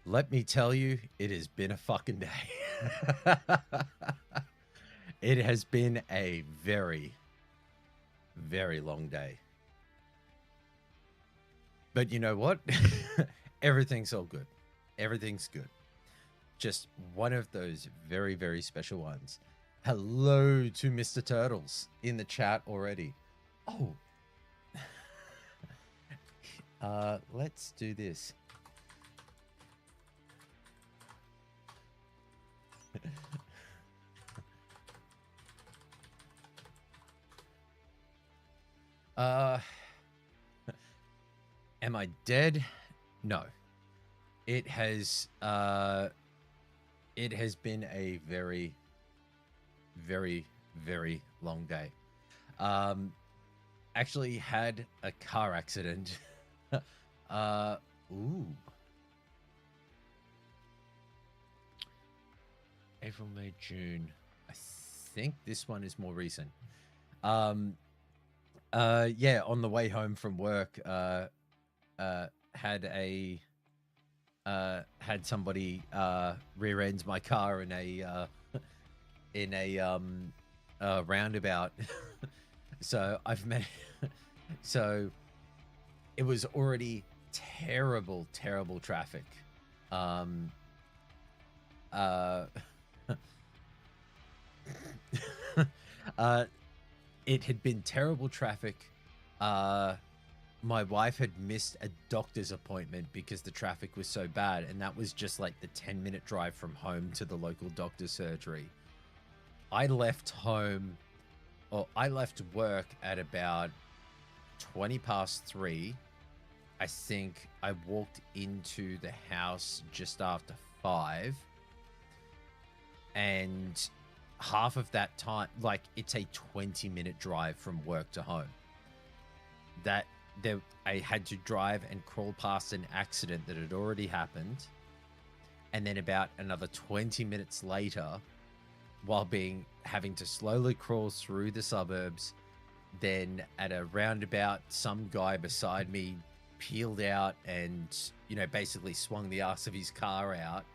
Let me tell you, it has been a fucking day. It has been a very, very long day. But you know what? Everything's all good. Everything's good. Just one of those very, very special ones. Hello to Mr. Turtles in the chat already. Oh, let's do this. uh, am I dead? No. It has been a very, very, very long day. Actually had a car accident. Ooh. April, May, June. I think this one is more recent. Yeah, on the way home from work, had a had somebody rear ends my car in a roundabout. So I've met. So it was already terrible, terrible traffic. It had been terrible traffic. My wife had missed a doctor's appointment because the traffic was so bad, and that was just like the 10-minute drive from home to the local doctor's surgery. I left home, or I left work at about 20 past 3. I think I walked into the house just after 5. And half of that time, like, it's a 20-minute drive from work to home. I had to drive and crawl past an accident that had already happened. And then about another 20 minutes later, while having to slowly crawl through the suburbs, then at a roundabout, some guy beside me peeled out and, basically swung the ass of his car out.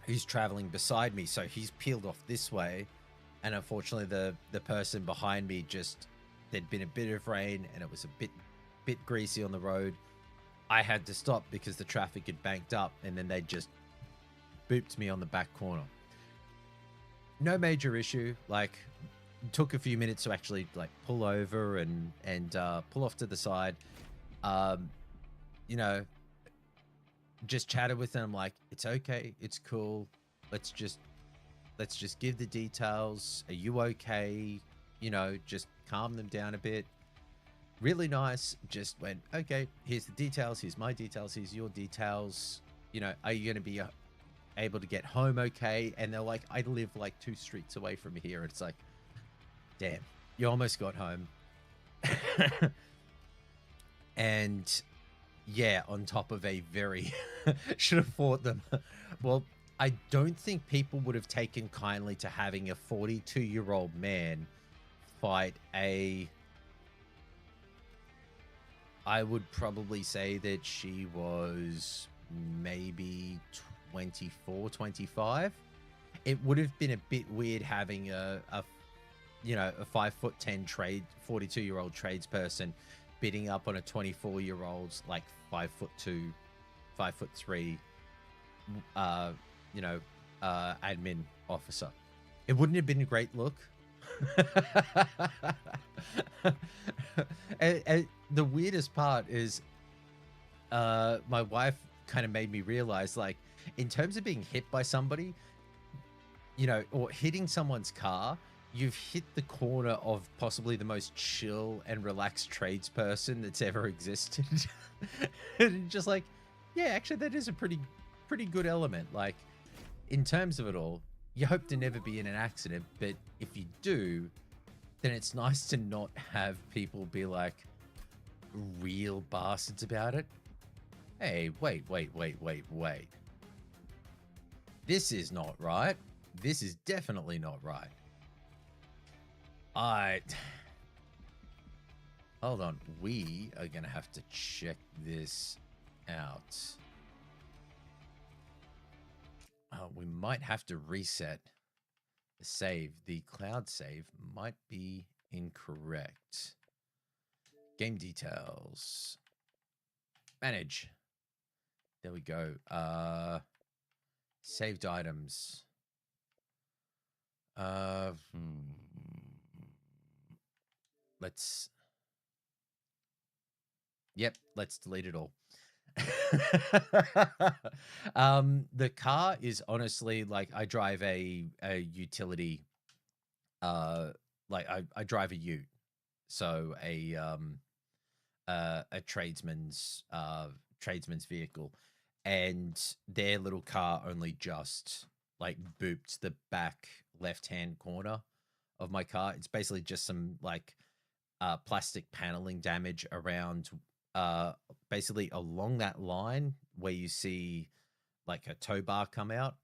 Who's traveling beside me, so he's peeled off this way, and unfortunately the person behind me, just there'd been a bit of rain and it was a bit greasy on the road. I had to stop because the traffic had banked up, and then they just booped me on the back corner. No major issue. Like, took a few minutes to actually like pull over and pull off to the side. Just chatted with them, like, it's okay, it's cool. Let's just give the details. Are you okay? Just calm them down a bit. Really nice. Just went, okay, here's the details, here's my details, here's your details. Are you going to be able to get home okay? And they're like, I live like 2 streets away from here. It's like, damn, you almost got home. And yeah, on top of a very should have fought them. Well, I don't think people would have taken kindly to having a 42-year-old man fight I would probably say that she was maybe 24, 25. It would have been a bit weird having a 5'10" 42-year-old tradesperson beating up on a 24-year-old's like 5'2", 5'3", admin officer. It wouldn't have been a great look. and the weirdest part is, my wife kind of made me realize, like, in terms of being hit by somebody, or hitting someone's car, you've hit the corner of possibly the most chill and relaxed tradesperson that's ever existed. And just like, yeah, actually, that is a pretty good element. Like, in terms of it all, you hope to never be in an accident, but if you do, then it's nice to not have people be like real bastards about it. Hey, wait. This is not right. This is definitely not right. Hold on. We are going to have to check this out. might have to reset the save. The cloud save might be incorrect. Game details. Manage. There we go. Saved items. Let's. Yep, let's delete it all. The car is honestly like I drive a utility. Like I drive a ute, so a tradesman's vehicle, and their little car only just like booped the back left hand corner of my car. It's basically just some like plastic paneling damage around basically along that line where you see like a tow bar come out.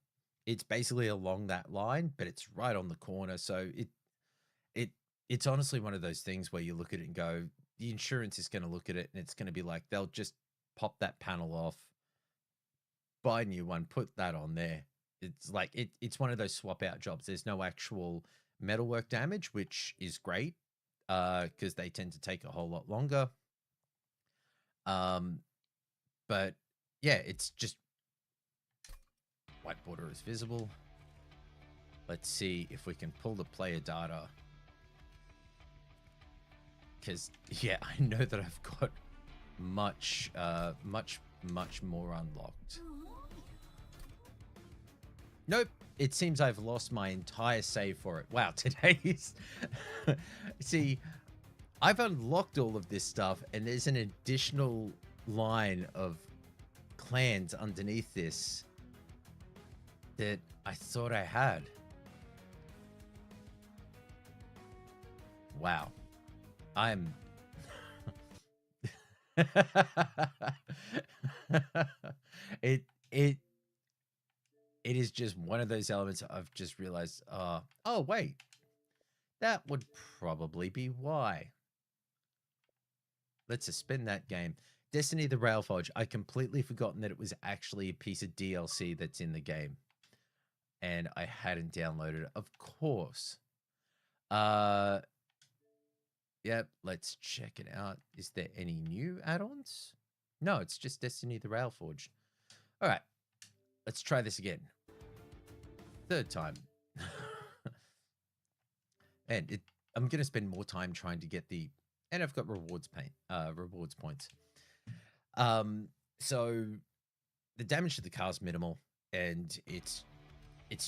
It's basically along that line, but it's right on the corner. So it's honestly one of those things where you look at it and go, the insurance is going to look at it and it's going to be like, they'll just pop that panel off, buy a new one, put that on there. It's like, it's one of those swap out jobs. There's no actual metalwork damage, which is great because they tend to take a whole lot longer. But yeah, it's just white border is visible. Let's see if we can pull the player data. Because yeah, I know that I've got much more unlocked. Nope. It seems I've lost my entire save for it. Wow, today's... See, I've unlocked all of this stuff, and there's an additional line of clans underneath this that I thought I had. Wow. I'm... It is just one of those elements I've just realized, oh, wait. That would probably be why. Let's suspend that game. Destiny the Railforge. I completely forgotten that it was actually a piece of DLC that's in the game. And I hadn't downloaded it. Of course. Yep, let's check it out. Is there any new add-ons? No, it's just Destiny the Railforge. All right. Let's try this again. Third time. And I'm going to spend more time trying to get the... And I've got rewards points. So the damage to the car is minimal. And it's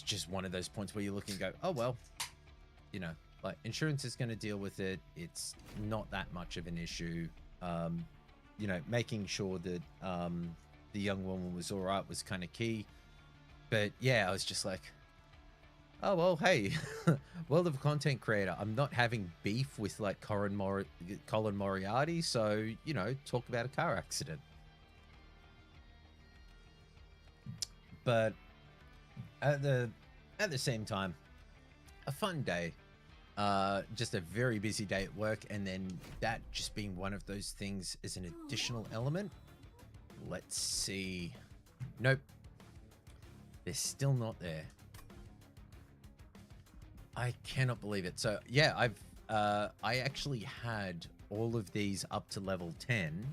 just one of those points where you look and go, oh, well, you know, like insurance is going to deal with it. It's not that much of an issue. You know, making sure that the young woman was all right was kind of key. But yeah, I was just like, oh, well, hey, world of content creator. I'm not having beef with like Colin Moriarty. So, you know, talk about a car accident. But at the same time, a fun day. Just a very busy day at work, and then that just being one of those things is an additional element. Let's see. Nope. They're still not there. I cannot believe it. So yeah, I actually had all of these up to level 10,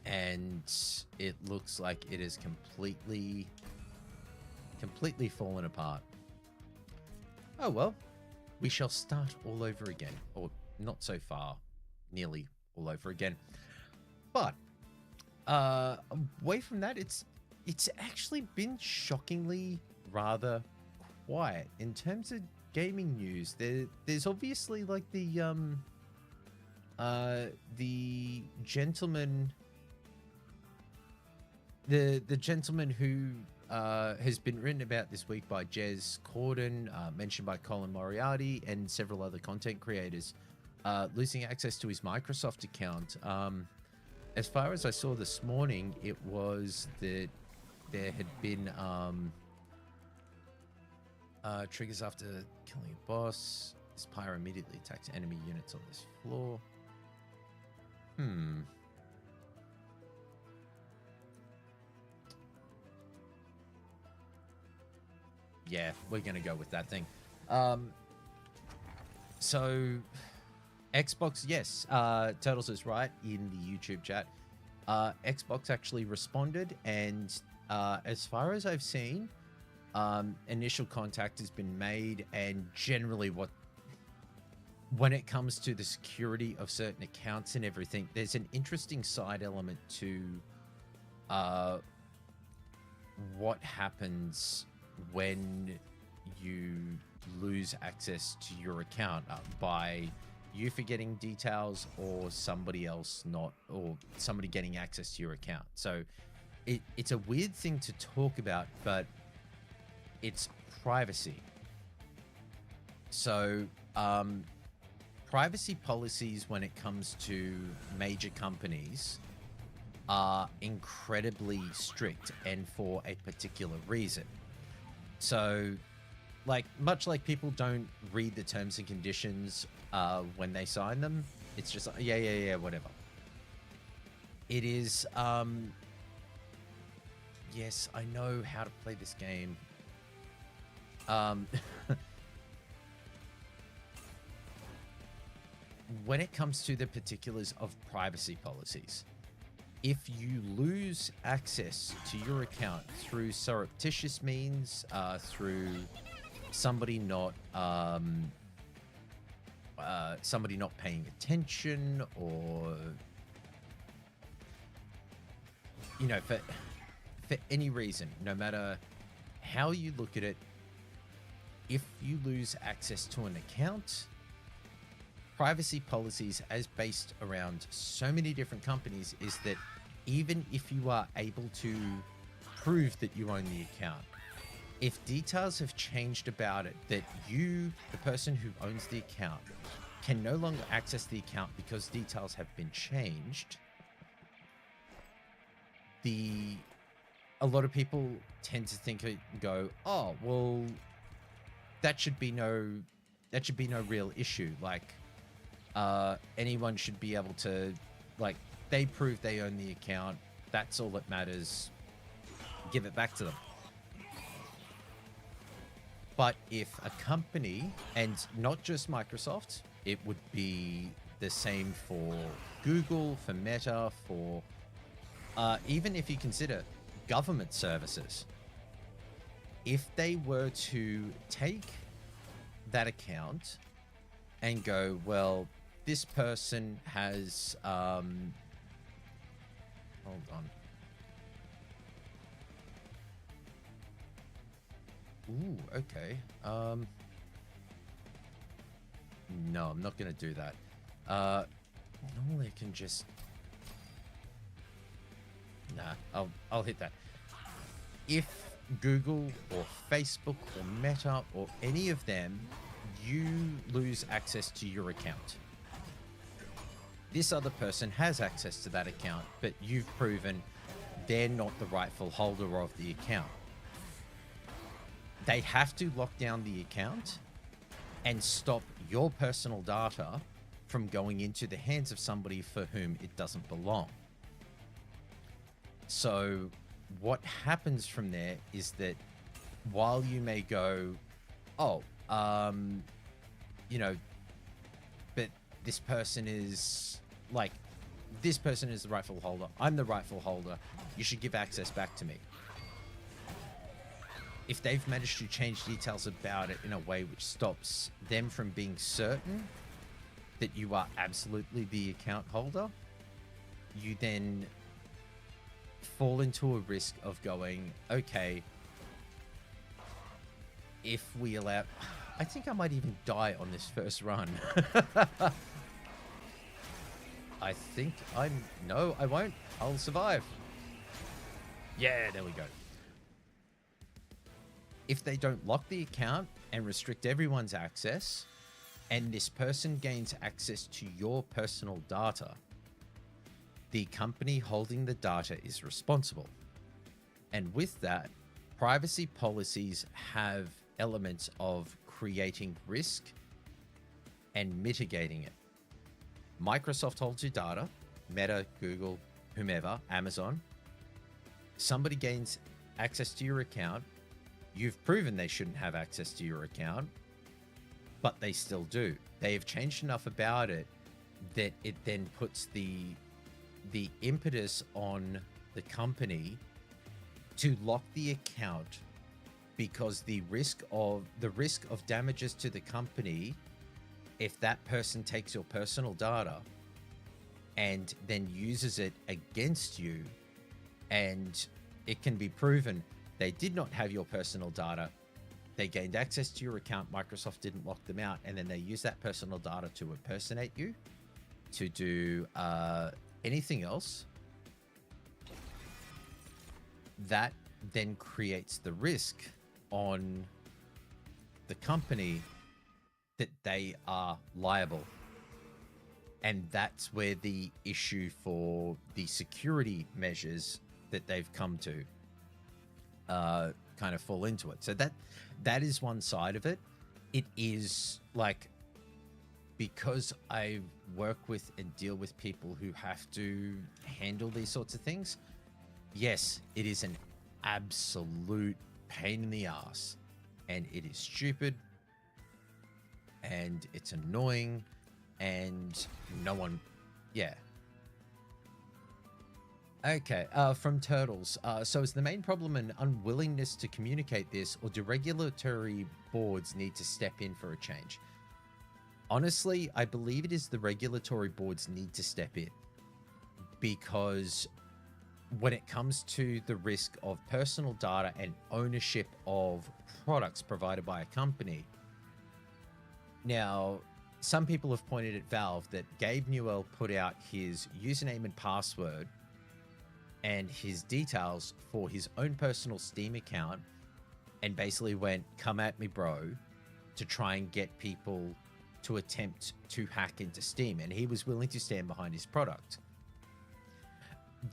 and it looks like it is completely fallen apart. Oh well, we shall start all over again, or not so far, nearly all over again. But away from that, it's actually been shockingly rather quiet in terms of gaming news. There's obviously like the gentleman, the gentleman who has been written about this week by Jez Corden, mentioned by Colin Moriarty and several other content creators, losing access to his Microsoft account. As far as I saw this morning, it was that there had been triggers after killing a boss. This pyre immediately attacks enemy units on this floor. Yeah, we're gonna go with that thing. Um, so Xbox, yes, Turtles is right in the YouTube chat. Xbox actually responded, and as far as I've seen, initial contact has been made, and generally when it comes to the security of certain accounts and everything, there's an interesting side element to what happens when you lose access to your account by you forgetting details or somebody else not, or somebody getting access to your account. So it's a weird thing to talk about, but it's privacy. So privacy policies when it comes to major companies are incredibly strict, and for a particular reason. So like, much like people don't read the terms and conditions when they sign them, it's just like, yeah, whatever. It is, yes, I know how to play this game. When it comes to the particulars of privacy policies, if you lose access to your account through surreptitious means, through somebody not paying attention, or for any reason, no matter how you look at it, if you lose access to an account, privacy policies as based around so many different companies is that even if you are able to prove that you own the account, if details have changed about it, that you, the person who owns the account, can no longer access the account because details have been changed, a lot of people tend to think and go, oh, well, that should be no real issue. Like, anyone should be able to, like, they prove they own the account. That's all that matters. Give it back to them. But if a company, and not just Microsoft, it would be the same for Google, for Meta, for even if you consider government services, if they were to take that account and go, well, this person has hold on. Ooh, okay. No, I'm not gonna do that. Normally I can just, nah, I'll hit that. If Google or Facebook or Meta or any of them, you lose access to your account, this other person has access to that account, but you've proven they're not the rightful holder of the account. They have to lock down the account and stop your personal data from going into the hands of somebody for whom it doesn't belong. So what happens from there is that while you may go, oh, but this person is the rightful holder, I'm the rightful holder, you should give access back to me. If they've managed to change details about it in a way which stops them from being certain that you are absolutely the account holder, you then fall into a risk of going, okay, if we allow, I think I might even die on this first run. No, I won't. I'll survive. Yeah, there we go. If they don't lock the account and restrict everyone's access, and this person gains access to your personal data, the company holding the data is responsible. And with that, privacy policies have elements of creating risk and mitigating it. Microsoft holds your data, Meta, Google, whomever, Amazon. Somebody gains access to your account. You've proven they shouldn't have access to your account, but they still do. They have changed enough about it that it then puts the impetus on the company to lock the account, because the risk of damages to the company if that person takes your personal data and then uses it against you, and it can be proven they did not have your personal data, they gained access to your account, Microsoft didn't lock them out, and then they use that personal data to impersonate you, to do anything else, that then creates the risk on the company that they are liable. And that's where the issue for the security measures that they've come to kind of fall into it. So that is one side of it. It is like, because I work with and deal with people who have to handle these sorts of things, yes, it is an absolute pain in the ass, and it is stupid, and it's annoying, and no one, yeah. Okay, from Turtles. So is the main problem an unwillingness to communicate this, or do regulatory boards need to step in for a change? Honestly, I believe it is the regulatory boards need to step in, because when it comes to the risk of personal data and ownership of products provided by a company. Now, some people have pointed at Valve that Gabe Newell put out his username and password and his details for his own personal Steam account and basically went, "Come at me, bro," to try and get people to attempt to hack into Steam, and he was willing to stand behind his product.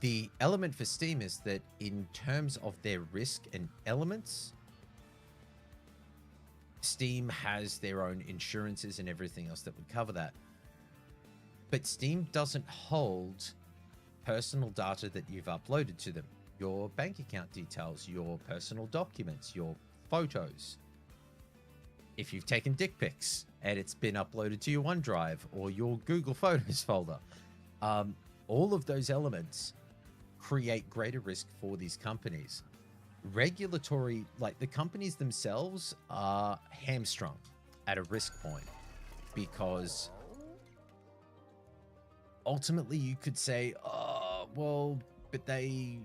The element for Steam is that in terms of their risk and elements, Steam has their own insurances and everything else that would cover that. But Steam doesn't hold personal data that you've uploaded to them. Your bank account details, your personal documents, your photos. If you've taken dick pics and it's been uploaded to your OneDrive or your Google Photos folder, all of those elements create greater risk for these companies. Regulatory, like the companies themselves, are hamstrung at a risk point, because ultimately you could say, oh, well, but they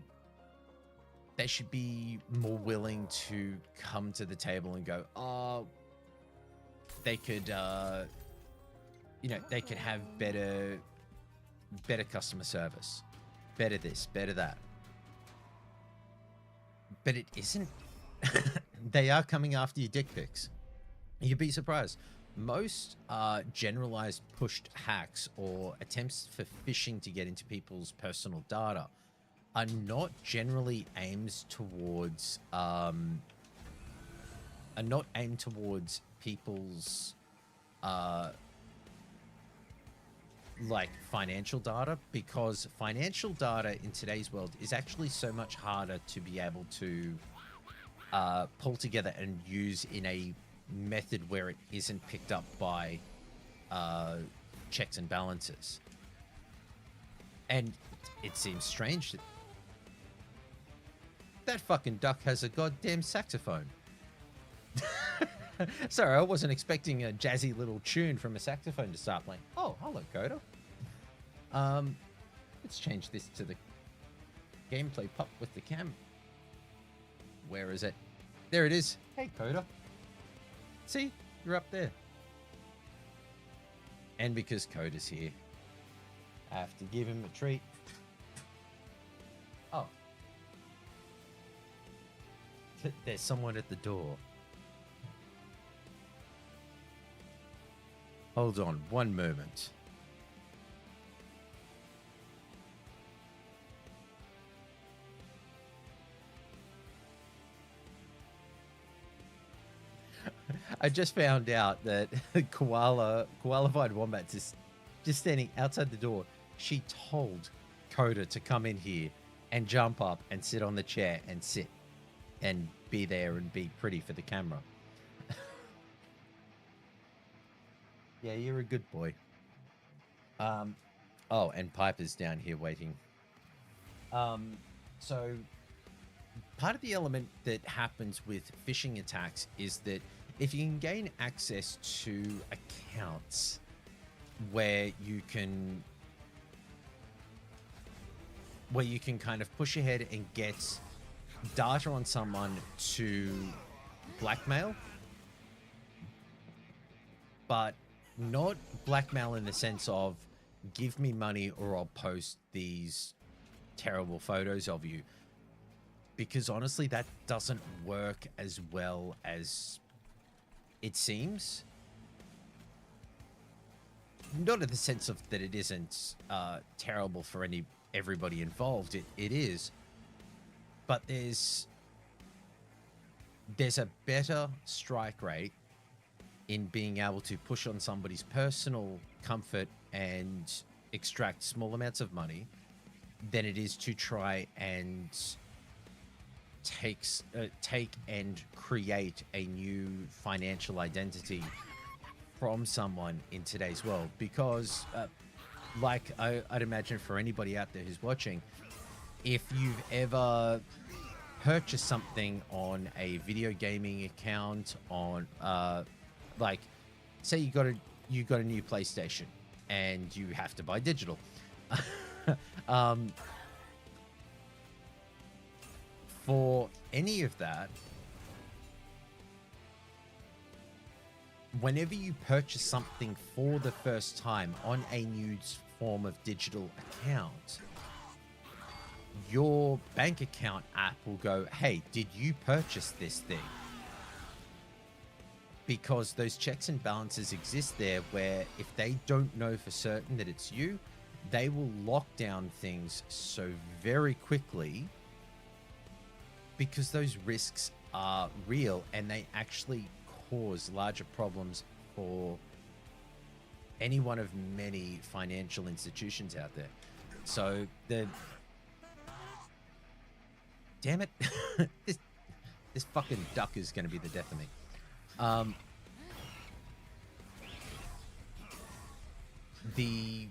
should be more willing to come to the table and go, oh, they could, they could have better customer service, better this, better that. But it isn't. They are coming after your dick pics. You'd be surprised. Most generalized pushed hacks or attempts for phishing to get into people's personal data are not generally aimed towards people's like financial data, because financial data in today's world is actually so much harder to be able to pull together and use in a method where it isn't picked up by checks and balances. And it seems strange that that fucking duck has a goddamn saxophone. Sorry, I wasn't expecting a jazzy little tune from a saxophone to start playing. Oh, hello, Coda. Let's change this to the gameplay pop with the cam. Where is it? There it is. Hey, Coda. See? You're up there. And because Coda's here, I have to give him a treat. Oh. There's someone at the door. Hold on one moment. I just found out that Koala-fied Wombat is just standing outside the door. She told Coda to come in here and jump up and sit on the chair and sit. and be there and be pretty for the camera. Yeah, you're a good boy. Oh, and Piper's down here waiting. So part of the element that happens with phishing attacks is that if you can gain access to accounts where you can kind of push ahead and get data on someone to blackmail, but not blackmail in the sense of give me money or I'll post these terrible photos of you, because honestly that doesn't work as well as it seems. Not in the sense of that it isn't terrible for everybody involved. It is, but there's a better strike rate in being able to push on somebody's personal comfort and extract small amounts of money than it is to try and take and create a new financial identity from someone in today's world. Because like I'd imagine for anybody out there who's watching, if you've ever purchased something on a video gaming account, on like say you got a new PlayStation and you have to buy digital. For any of that, whenever you purchase something for the first time on a new form of digital account, your bank account app will go, hey, did you purchase this thing? Because those checks and balances exist there where if they don't know for certain that it's you, they will lock down things so very quickly, because those risks are real and they actually cause larger problems for any one of many financial institutions out there. So damn it, this fucking duck is going to be the death of me. The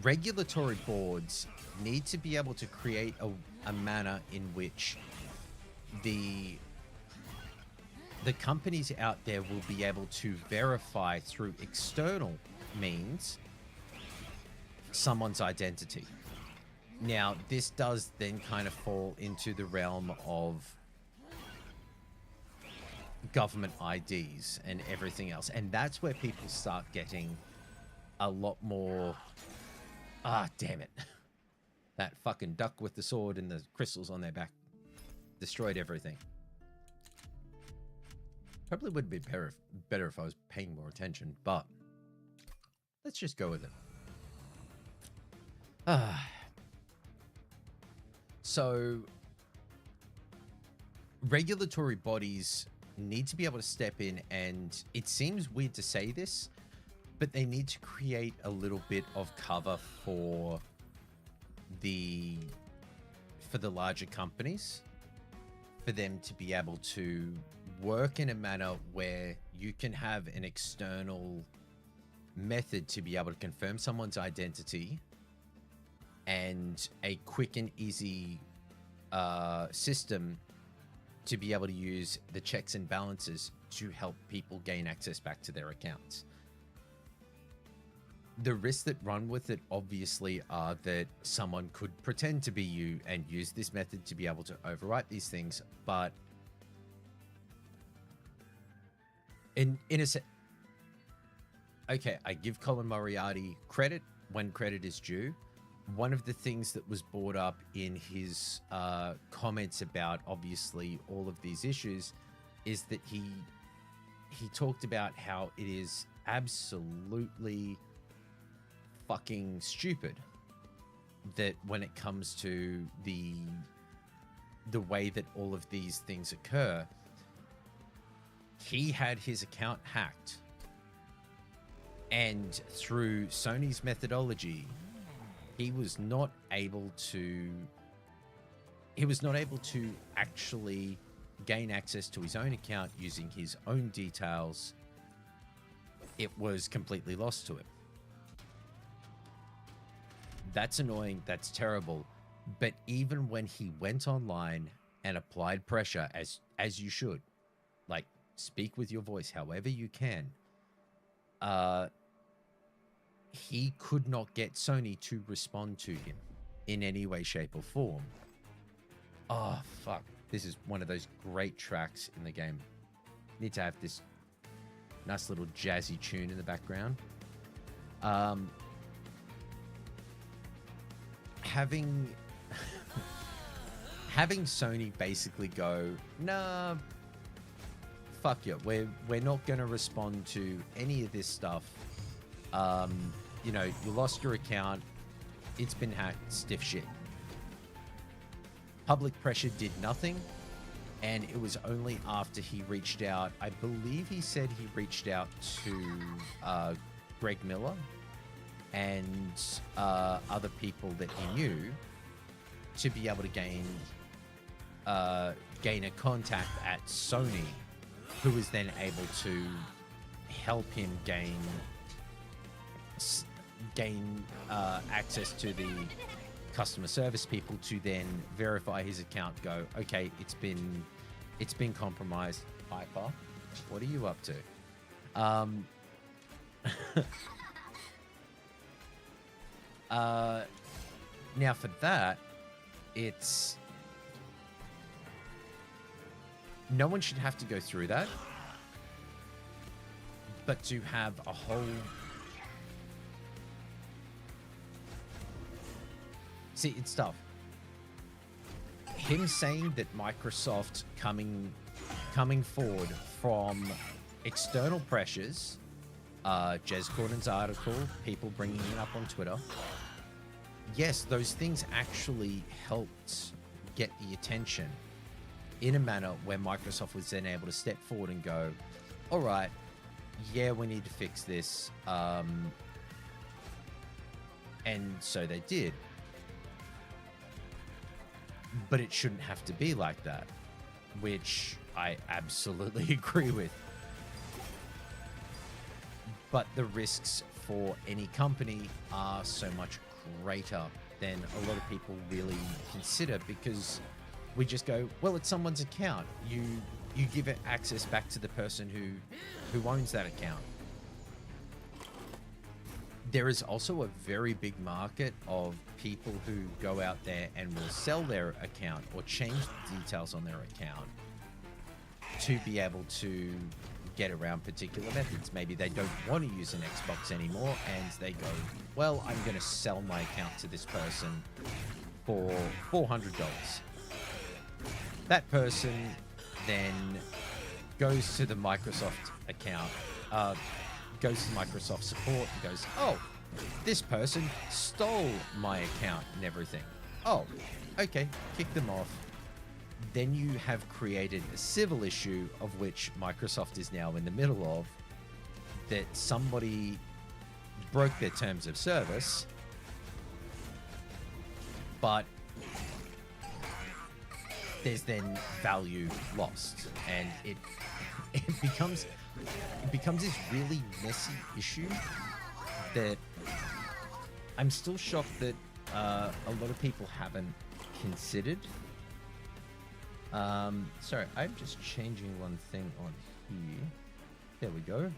regulatory boards need to be able to create a manner in which the companies out there will be able to verify through external means someone's identity. Now, this does then kind of fall into the realm of government IDs and everything else. And that's where people start getting a lot more... Ah, damn it. That fucking duck with the sword and the crystals on their back destroyed everything. Probably would be better if I was paying more attention, but let's just go with it. So, regulatory bodies need to be able to step in, and it seems weird to say this, but they need to create a little bit of cover for the larger companies, for them to be able to work in a manner where you can have an external method to be able to confirm someone's identity, and a quick and easy system to be able to use the checks and balances to help people gain access back to their accounts. The risks that run with it obviously are that someone could pretend to be you and use this method to be able to overwrite these things, but in a sense, okay, I give Colin Moriarty credit when credit is due. One of the things that was brought up in his comments about obviously all of these issues is that he talked about how it is absolutely fucking stupid that when it comes to the way that all of these things occur, he had his account hacked, and through Sony's methodology, he was not able to he was not able to actually gain access to his own account using his own details. It was completely lost to him. That's annoying. That's terrible. But even when he went online and applied pressure, as you should, like, speak with your voice however you can, he could not get Sony to respond to him in any way, shape, or form. Oh, fuck. This is one of those great tracks in the game. Need to have this nice little jazzy tune in the background. Having Sony basically go, nah, fuck you. We're not going to respond to any of this stuff. You know, you lost your account. It's been hacked. Stiff shit. Public pressure did nothing. And it was only after he reached out, I believe he said he reached out to Greg Miller and other people that he knew to be able to gain a contact at Sony, who was then able to help him gain access to the customer service people to then verify his account. Go, okay, it's been compromised. Piper, what are you up to? Now for that, it's no one should have to go through that, but to have a whole... See, it's tough. Him saying that Microsoft coming forward from external pressures, Jez Corden's article, people bringing it up on Twitter. Yes, those things actually helped get the attention in a manner where Microsoft was then able to step forward and go, all right, yeah, we need to fix this. And so they did. But it shouldn't have to be like that, which I absolutely agree with. But the risks for any company are so much greater than a lot of people really consider, because we just go, well, it's someone's account. You give it access back to the person who owns that account. There is also a very big market of people who go out there and will sell their account or change the details on their account to be able to get around particular methods. Maybe they don't want to use an Xbox anymore and they go, well, I'm going to sell my account to this person for $400. That person then goes to the Microsoft account, goes to Microsoft support and goes, oh, this person stole my account and everything. Oh, okay, kick them off. Then you have created a civil issue of which Microsoft is now in the middle of, that somebody broke their terms of service, but there's then value lost, and it becomes this really messy issue that I'm still shocked that a lot of people haven't considered. Sorry, I'm just changing one thing on here. There we go.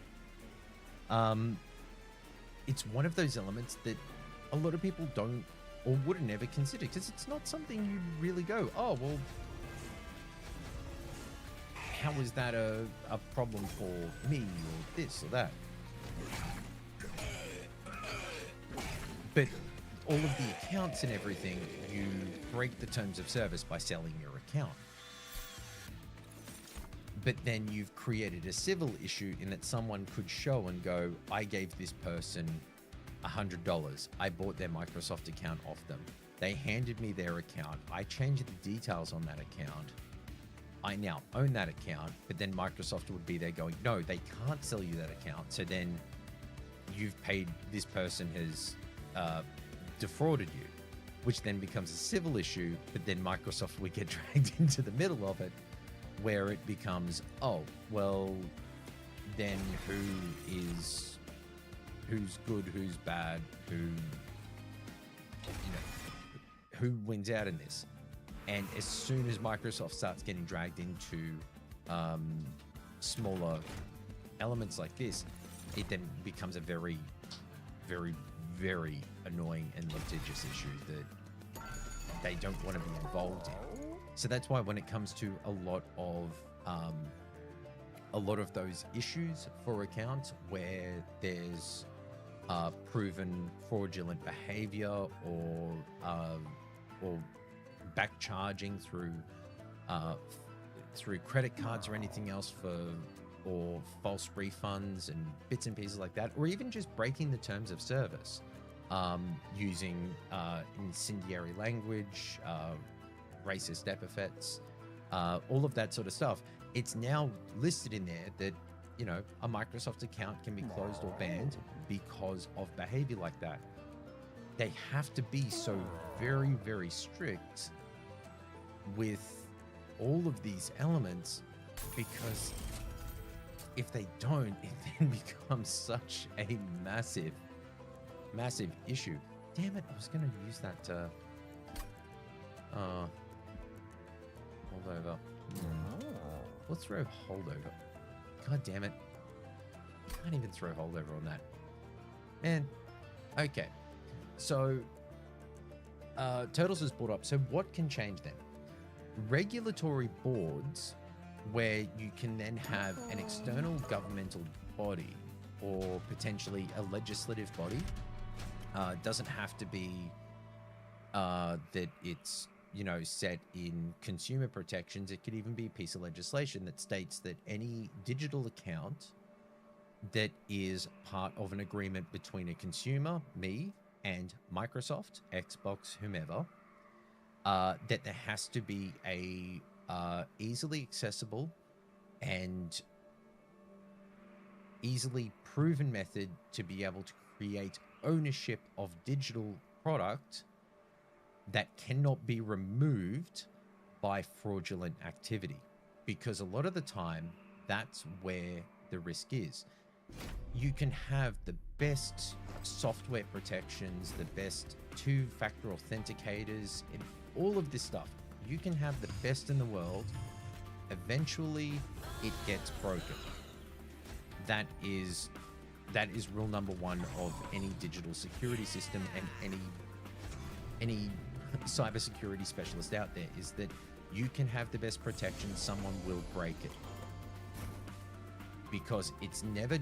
It's one of those elements that a lot of people don't or would never consider, because it's not something you really go, oh, well, how is that a problem for me, or this or that? But all of the accounts and everything, you break the terms of service by selling your account. But then you've created a civil issue in that someone could show and go, I gave this person $100. I bought their Microsoft account off them. They handed me their account. I changed the details on that account. I now own that account, but then Microsoft would be there going, no, they can't sell you that account. So then you've paid, this person has defrauded you. which then becomes a civil issue, but then Microsoft would get dragged into the middle of it, where it becomes, oh, well, then who's good, who's bad, who wins out in this? And as soon as Microsoft starts getting dragged into smaller elements like this, it then becomes a very, very, very annoying and litigious issue that they don't want to be involved in. So that's why when it comes to a lot of those issues for accounts where there's proven fraudulent behavior or back charging through credit cards or anything else or false refunds and bits and pieces like that, or even just breaking the terms of service, using incendiary language, racist epithets, all of that sort of stuff. It's now listed in there that, a Microsoft account can be closed or banned because of behavior like that. They have to be so very, very strict with all of these elements, because if they don't, it then becomes such a massive, massive issue. Damn it, I was going to use that to holdover. Let's throw holdover. God damn it. Can't even throw holdover on that. Man, okay. So, Turtles has brought up, so what can change then? Regulatory boards, where you can then have an external governmental body or potentially a legislative body. Doesn't have to be that it's, set in consumer protections. It could even be a piece of legislation that states that any digital account that is part of an agreement between a consumer, me, and Microsoft, Xbox, whomever, that there has to be a easily accessible and easily proven method to be able to create ownership of digital product that cannot be removed by fraudulent activity. Because a lot of the time, that's where the risk is. You can have the best software protections, the best two-factor authenticators, and all of this stuff. You can have the best in the world. Eventually, it gets broken. That is rule number one of any digital security system and any cybersecurity specialist out there, is that you can have the best protection, someone will break it. Because it's never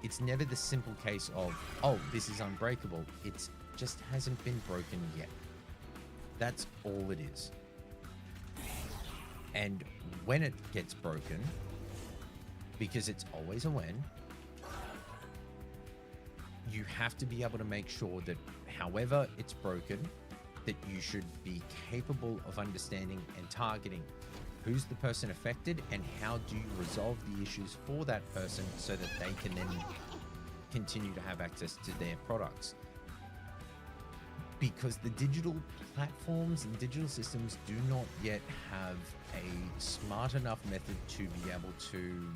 the simple case of, oh, this is unbreakable. It's just hasn't been broken yet. That's all it is. And when it gets broken, because it's always a when, you have to be able to make sure that however it's broken, that you should be capable of understanding and targeting who's the person affected and how do you resolve the issues for that person so that they can then continue to have access to their products. Because the digital platforms and digital systems do not yet have a smart enough method to be able to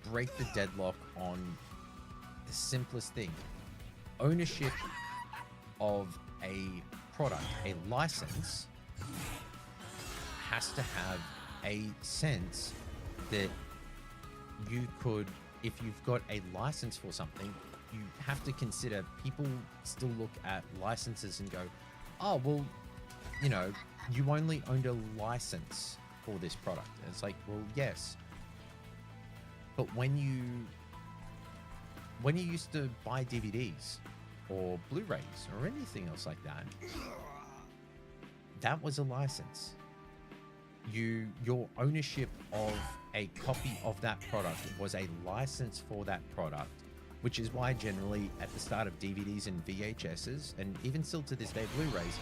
break the deadlock on the simplest thing. Ownership of a product, a license, has to have a sense that you could, if you've got a license for something, you have to consider people still look at licenses and go, oh, well, you only owned a license for this product. And it's like, well, yes. But when you used to buy DVDs or Blu-rays or anything else like that, that was a license. Your ownership of a copy of that product was a license for that product, which is why generally at the start of DVDs and VHSs, and even still to this day Blu-rays,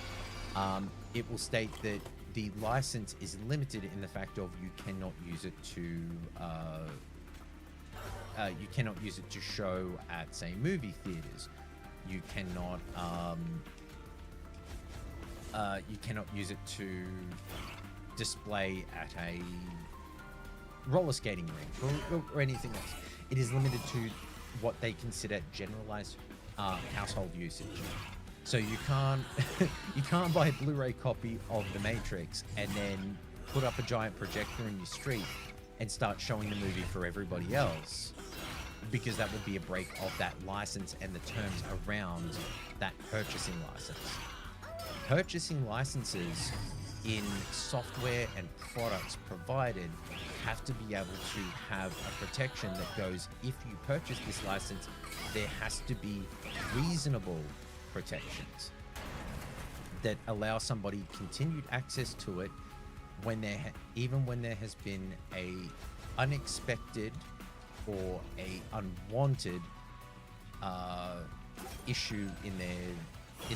it will state that the license is limited in the fact of you cannot use it to show at, say, movie theaters. You cannot use it to display at a roller skating rink or anything else. It is limited to what they consider generalized household usage. So you can't you can't buy a Blu-ray copy of The Matrix and then put up a giant projector in your street and start showing the movie for everybody else, because that would be a break of that license and the terms around that purchasing license. Purchasing licenses in software and products provided have to be able to have a protection that goes, if you purchase this license, there has to be reasonable protections that allow somebody continued access to it when even when there has been a unexpected or a unwanted issue in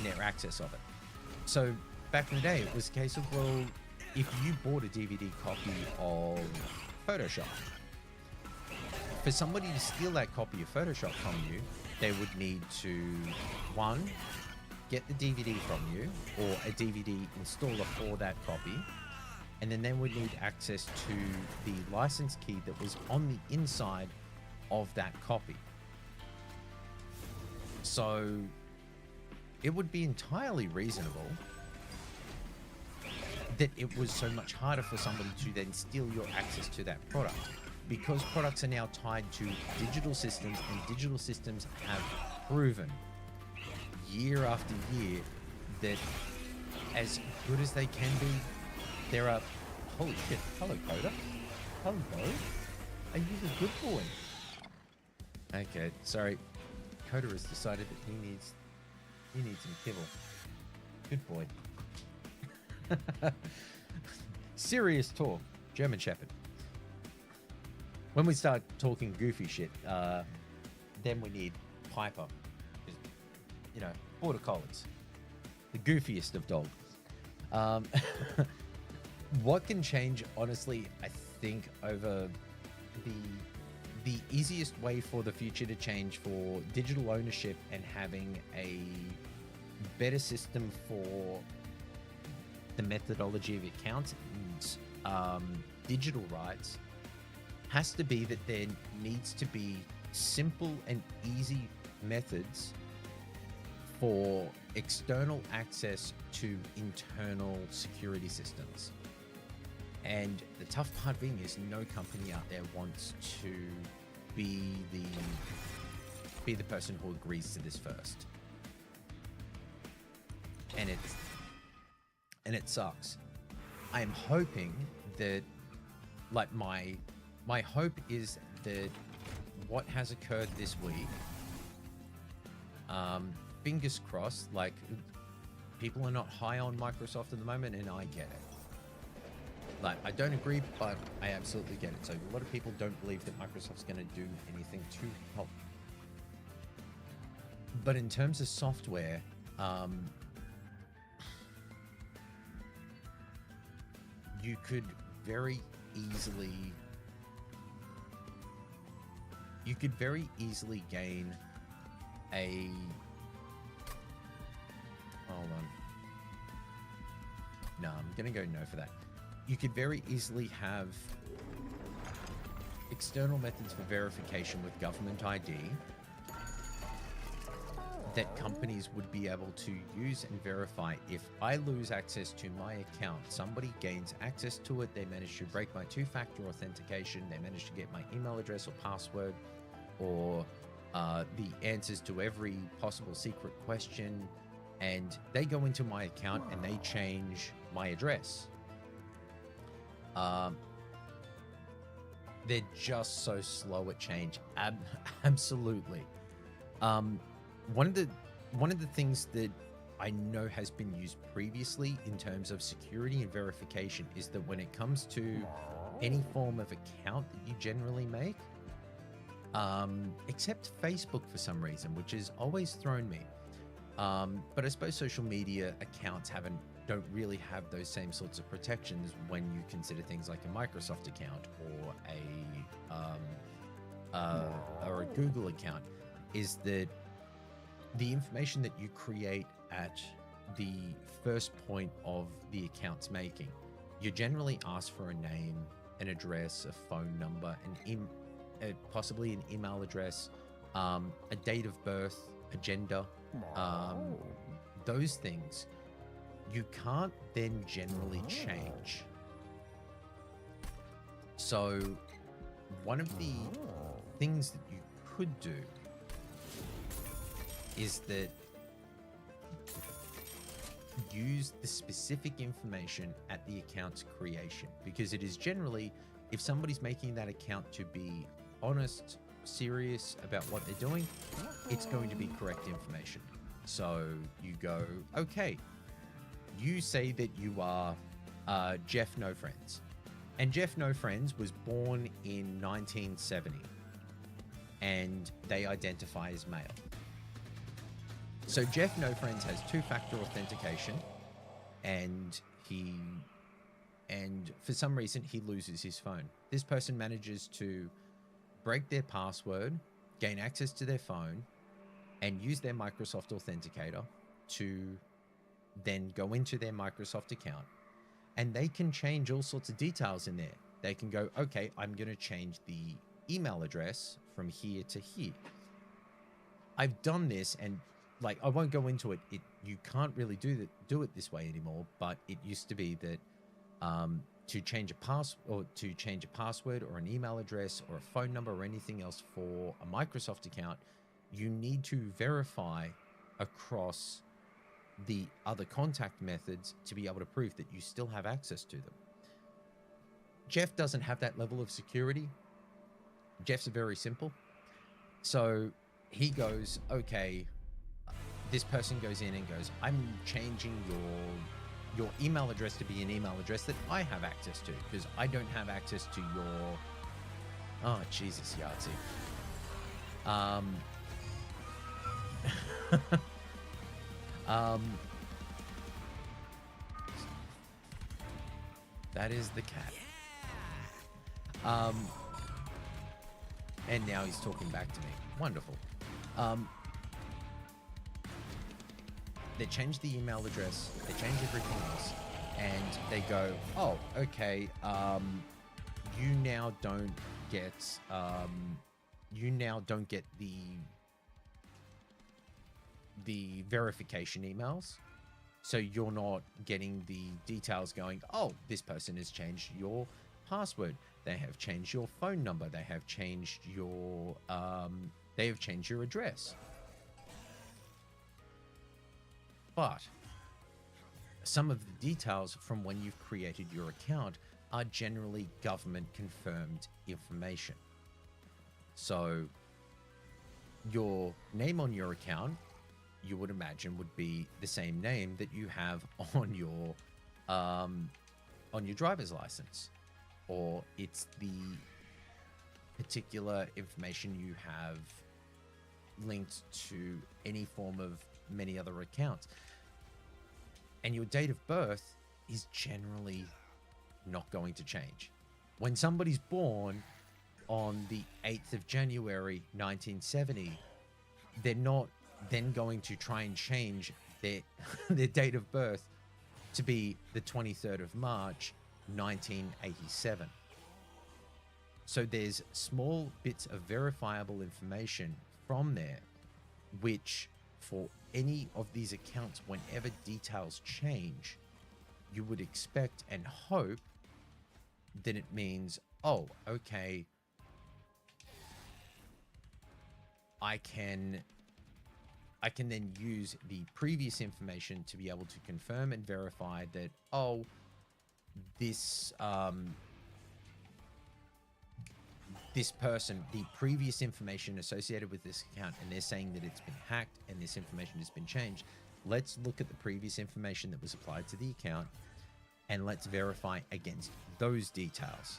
their access of it. So back in the day, it was a case of, well, if you bought a DVD copy of Photoshop, for somebody to steal that copy of Photoshop from you, they would need to, one, get the DVD from you, or a DVD installer for that copy, and then they would need access to the license key that was on the inside of that copy. So it would be entirely reasonable that it was so much harder for somebody to then steal your access to that product, because products are now tied to digital systems, and digital systems have proven year after year that as good as they can be, there are... Holy shit. Hello, Coda. Hello. Are you the good boy? Okay, sorry. Coda has decided that he needs some kibble. Good boy. Serious talk. German Shepherd. When we start talking goofy shit, then we need Piper. You know, border collies. The goofiest of dogs. What can change, honestly, I think over the easiest way for the future to change for digital ownership and having a better system for the methodology of accounts and digital rights has to be that there needs to be simple and easy methods for external access to internal security systems. And the tough part being is no company out there wants to be the person who agrees to this first. And it sucks. I am hoping that, like, my hope is that what has occurred this week, fingers crossed, like, people are not high on Microsoft at the moment, and I get it. Like, I don't agree, but I absolutely get it. So a lot of people don't believe that Microsoft's going to do anything to help. But in terms of software, you could very easily gain a... Hold on. No, I'm going to go no for that. You could very easily have external methods for verification with government ID that companies would be able to use and verify. If I lose access to my account, somebody gains access to it, they manage to break my two-factor authentication, they manage to get my email address or password, or the answers to every possible secret question, and they go into my account and they change my address. They're just so slow at change. Absolutely. One of the things that I know has been used previously in terms of security and verification is that when it comes to any form of account that you generally make, except Facebook for some reason, which has always thrown me. But I suppose social media accounts don't really have those same sorts of protections when you consider things like a Microsoft account or a Google account. Is that the information that you create at the first point of the account's making, you generally ask for a name, an address, a phone number, possibly an email address, a date of birth, a gender, those things you can't then generally change. So one of the things that you could do is that use the specific information at the account's creation, because it is generally, if somebody's making that account to be honest, serious about what they're doing, it's going to be correct information. So you go, okay, you say that you are Jeff No Friends, and Jeff No Friends was born in 1970 and they identify as male. So Jeff No Friends has two-factor authentication, and for some reason he loses his phone. This person manages to break their password, gain access to their phone, and use their Microsoft Authenticator to then go into their Microsoft account, and they can change all sorts of details in there. They can go, okay, I'm going to change the email address from here to here. I've done this, and like, I won't go into it. You can't really do it this way anymore, but it used to be that to change a password or an email address or a phone number or anything else for a Microsoft account, you need to verify across the other contact methods to be able to prove that you still have access to them. Jeff doesn't have that level of security. Jeff's very simple. So he goes, okay, this person goes in and goes, I'm changing your email address to be an email address that I have access to, because I don't have access to your, oh, Jesus, Yahtzee. That is the cat. And now he's talking back to me. Wonderful. They change the email address, they change everything else, and they go, oh, okay, you now don't get the verification emails. So you're not getting the details going, oh, this person has changed your password. They have changed your phone number. They have changed your address. But some of the details from when you've created your account are generally government confirmed information. So your name on your account, you would imagine, would be the same name that you have on your driver's license, or it's the particular information you have linked to any form of many other accounts. And your date of birth is generally not going to change. When somebody's born on the 8th of January 1970, they're not then going to try and change their date of birth to be the 23rd of March 1987. So there's small bits of verifiable information from there, which for any of these accounts, whenever details change, you would expect and hope that it means, oh, okay, I can then use the previous information to be able to confirm and verify that, oh, this person, the previous information associated with this account, and they're saying that it's been hacked and this information has been changed. Let's look at the previous information that was applied to the account and let's verify against those details.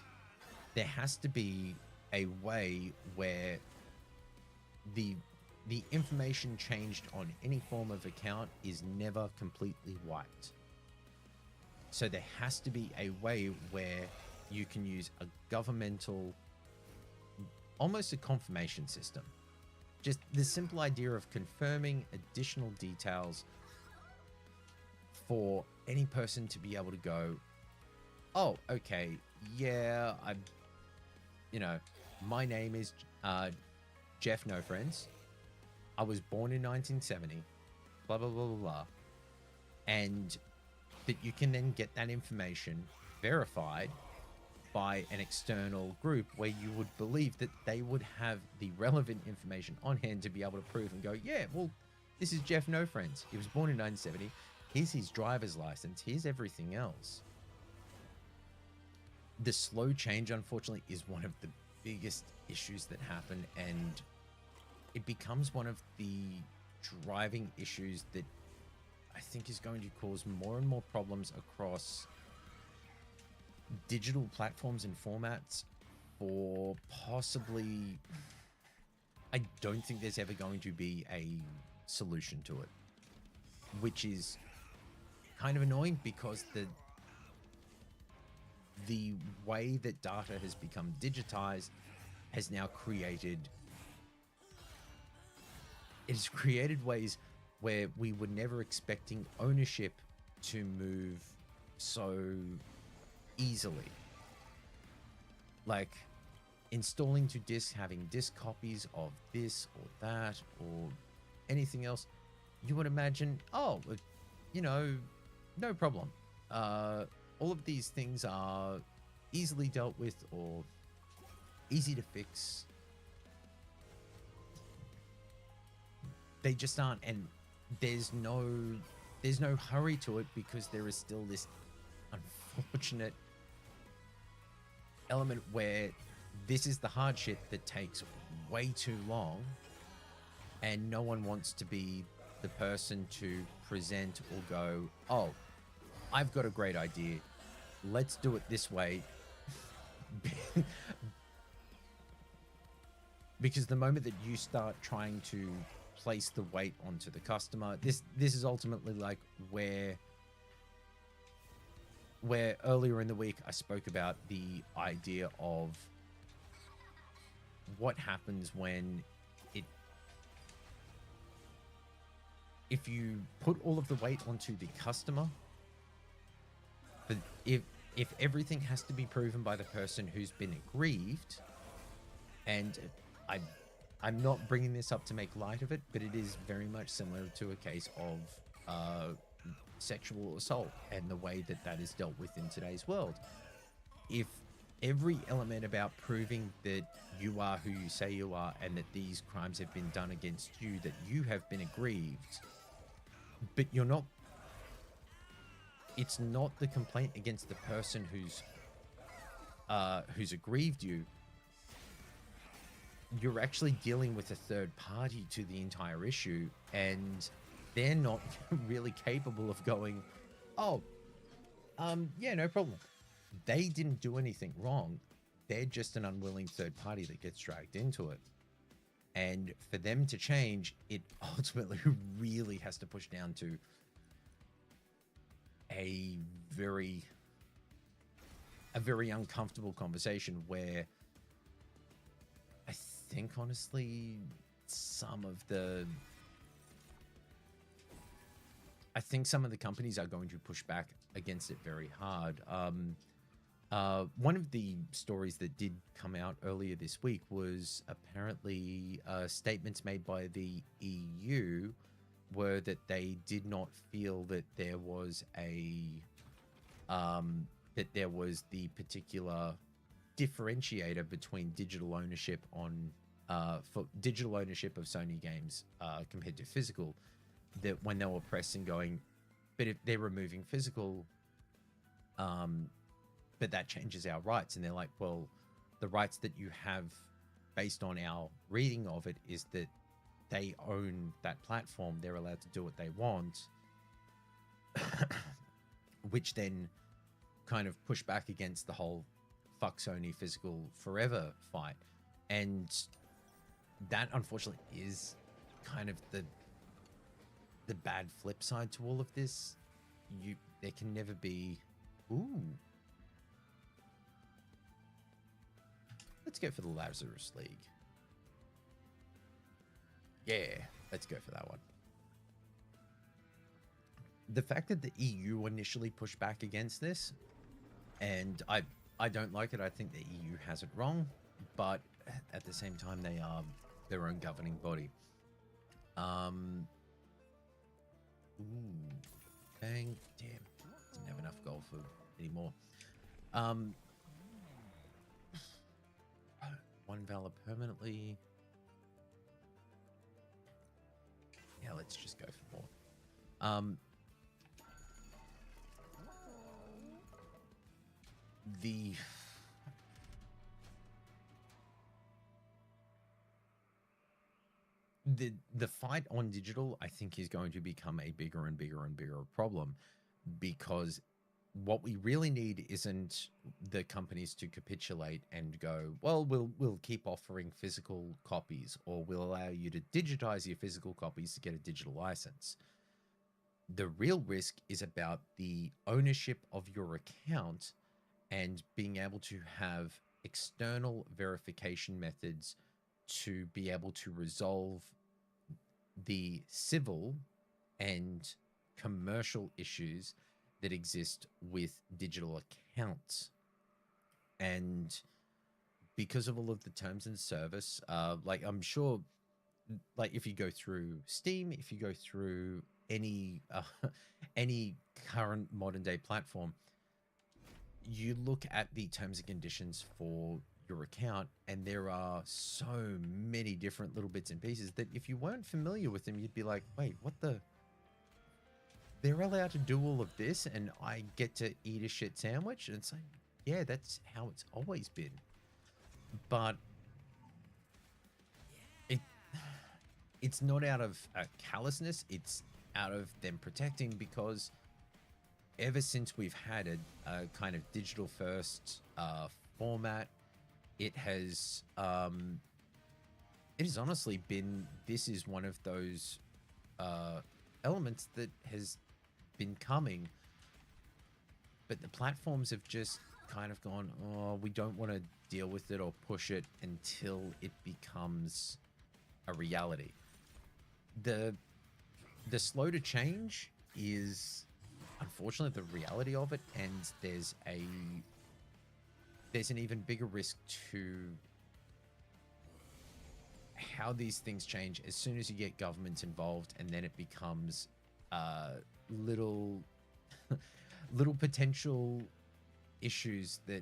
There has to be a way where the information changed on any form of account is never completely wiped. So there has to be a way where you can use a governmental, almost a confirmation system, just the simple idea of confirming additional details for any person to be able to go, oh, okay, yeah, my name is Jeff No Friends. I was born in 1970, blah, blah, blah, blah, blah. And that you can then get that information verified by an external group where you would believe that they would have the relevant information on hand to be able to prove and go, yeah, well, this is Jeff No Friends. He was born in 1970. Here's his driver's license. Here's everything else. The slow change, unfortunately, is one of the biggest issues that happen, and it becomes one of the driving issues that I think is going to cause more and more problems across digital platforms and formats for possibly... I don't think there's ever going to be a solution to it, which is kind of annoying because the way that data has become digitized has now created ways where we were never expecting ownership to move so easily. Like installing to disk, having disk copies of this or that or anything else, you would imagine, oh, no problem. All of these things are easily dealt with or easy to fix. They just aren't, and there's no hurry to it because there is still this unfortunate element where this is the hard shit that takes way too long, and no one wants to be the person to present or go, oh, I've got a great idea. Let's do it this way. Because the moment that you start trying to place the weight onto the customer, this is ultimately like where earlier in the week I spoke about the idea of what happens when if you put all of the weight onto the customer, but if everything has to be proven by the person who's been aggrieved, and I'm not bringing this up to make light of it, but it is very much similar to a case of sexual assault and the way that is dealt with in today's world. If every element about proving that you are who you say you are and that these crimes have been done against you, that you have been aggrieved, but you're not, it's not the complaint against the person who's aggrieved you. You're actually dealing with a third party to the entire issue, and they're not really capable of going, oh, yeah, no problem. They didn't do anything wrong. They're just an unwilling third party that gets dragged into it. And for them to change, it ultimately really has to push down to a very uncomfortable conversation where I think, honestly, some of the companies are going to push back against it very hard. One of the stories that did come out earlier this week was apparently statements made by the EU were that they did not feel that there was the particular differentiator between digital ownership for digital ownership of Sony games compared to physical. That when they were pressing going, but if they're removing physical, but that changes our rights, and they're like, well, the rights that you have based on our reading of it is that they own that platform, they're allowed to do what they want, which then kind of push back against the whole fuck Sony physical forever fight. And that unfortunately is kind of the bad flip side to all of this. There can never be, ooh, let's go for the Lazarus League. Yeah, let's go for that one. The fact that the EU initially pushed back against this, and I don't like it. I think the EU has it wrong, but at the same time, they are their own governing body. Ooh, bang, damn, didn't have enough gold for anymore. One valor permanently. Yeah, let's just go for more. The fight on digital, I think, is going to become a bigger and bigger and bigger problem, because what we really need isn't the companies to capitulate and go, well, we'll keep offering physical copies, or we'll allow you to digitize your physical copies to get a digital license. The real risk is about the ownership of your account and being able to have external verification methods to be able to resolve the civil and commercial issues that exist with digital accounts. And because of all of the terms and service, like I'm sure, like if you go through Steam, if you go through any any current modern day platform, you look at the terms and conditions for your account, and there are so many different little bits and pieces that if you weren't familiar with them, you'd be like, wait, what the? They're allowed to do all of this and I get to eat a shit sandwich? And it's like, yeah, that's how it's always been. But it's not out of callousness, it's out of them protecting, because ever since we've had a kind of digital first format, it has honestly been, this is one of those elements that has been coming, but the platforms have just kind of gone, oh, we don't want to deal with it or push it until it becomes a reality. The slow to change is unfortunately the reality of it, and there's an even bigger risk to how these things change as soon as you get governments involved, and then it becomes little potential issues that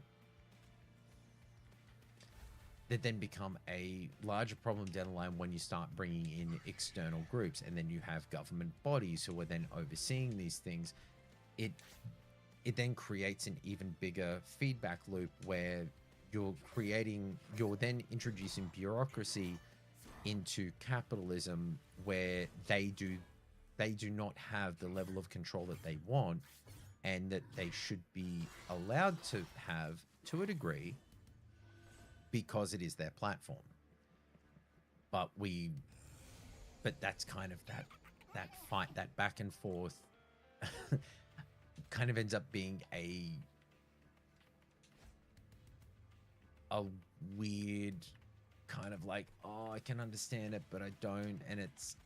then become a larger problem down the line when you start bringing in external groups, and then you have government bodies who are then overseeing these things. It then creates an even bigger feedback loop where you're then introducing bureaucracy into capitalism, where they do not have the level of control that they want and that they should be allowed to have to a degree, because it is their platform. But that's kind of that fight, that back and forth kind of ends up being a weird kind of like, oh, I can understand it, but I don't. And it's,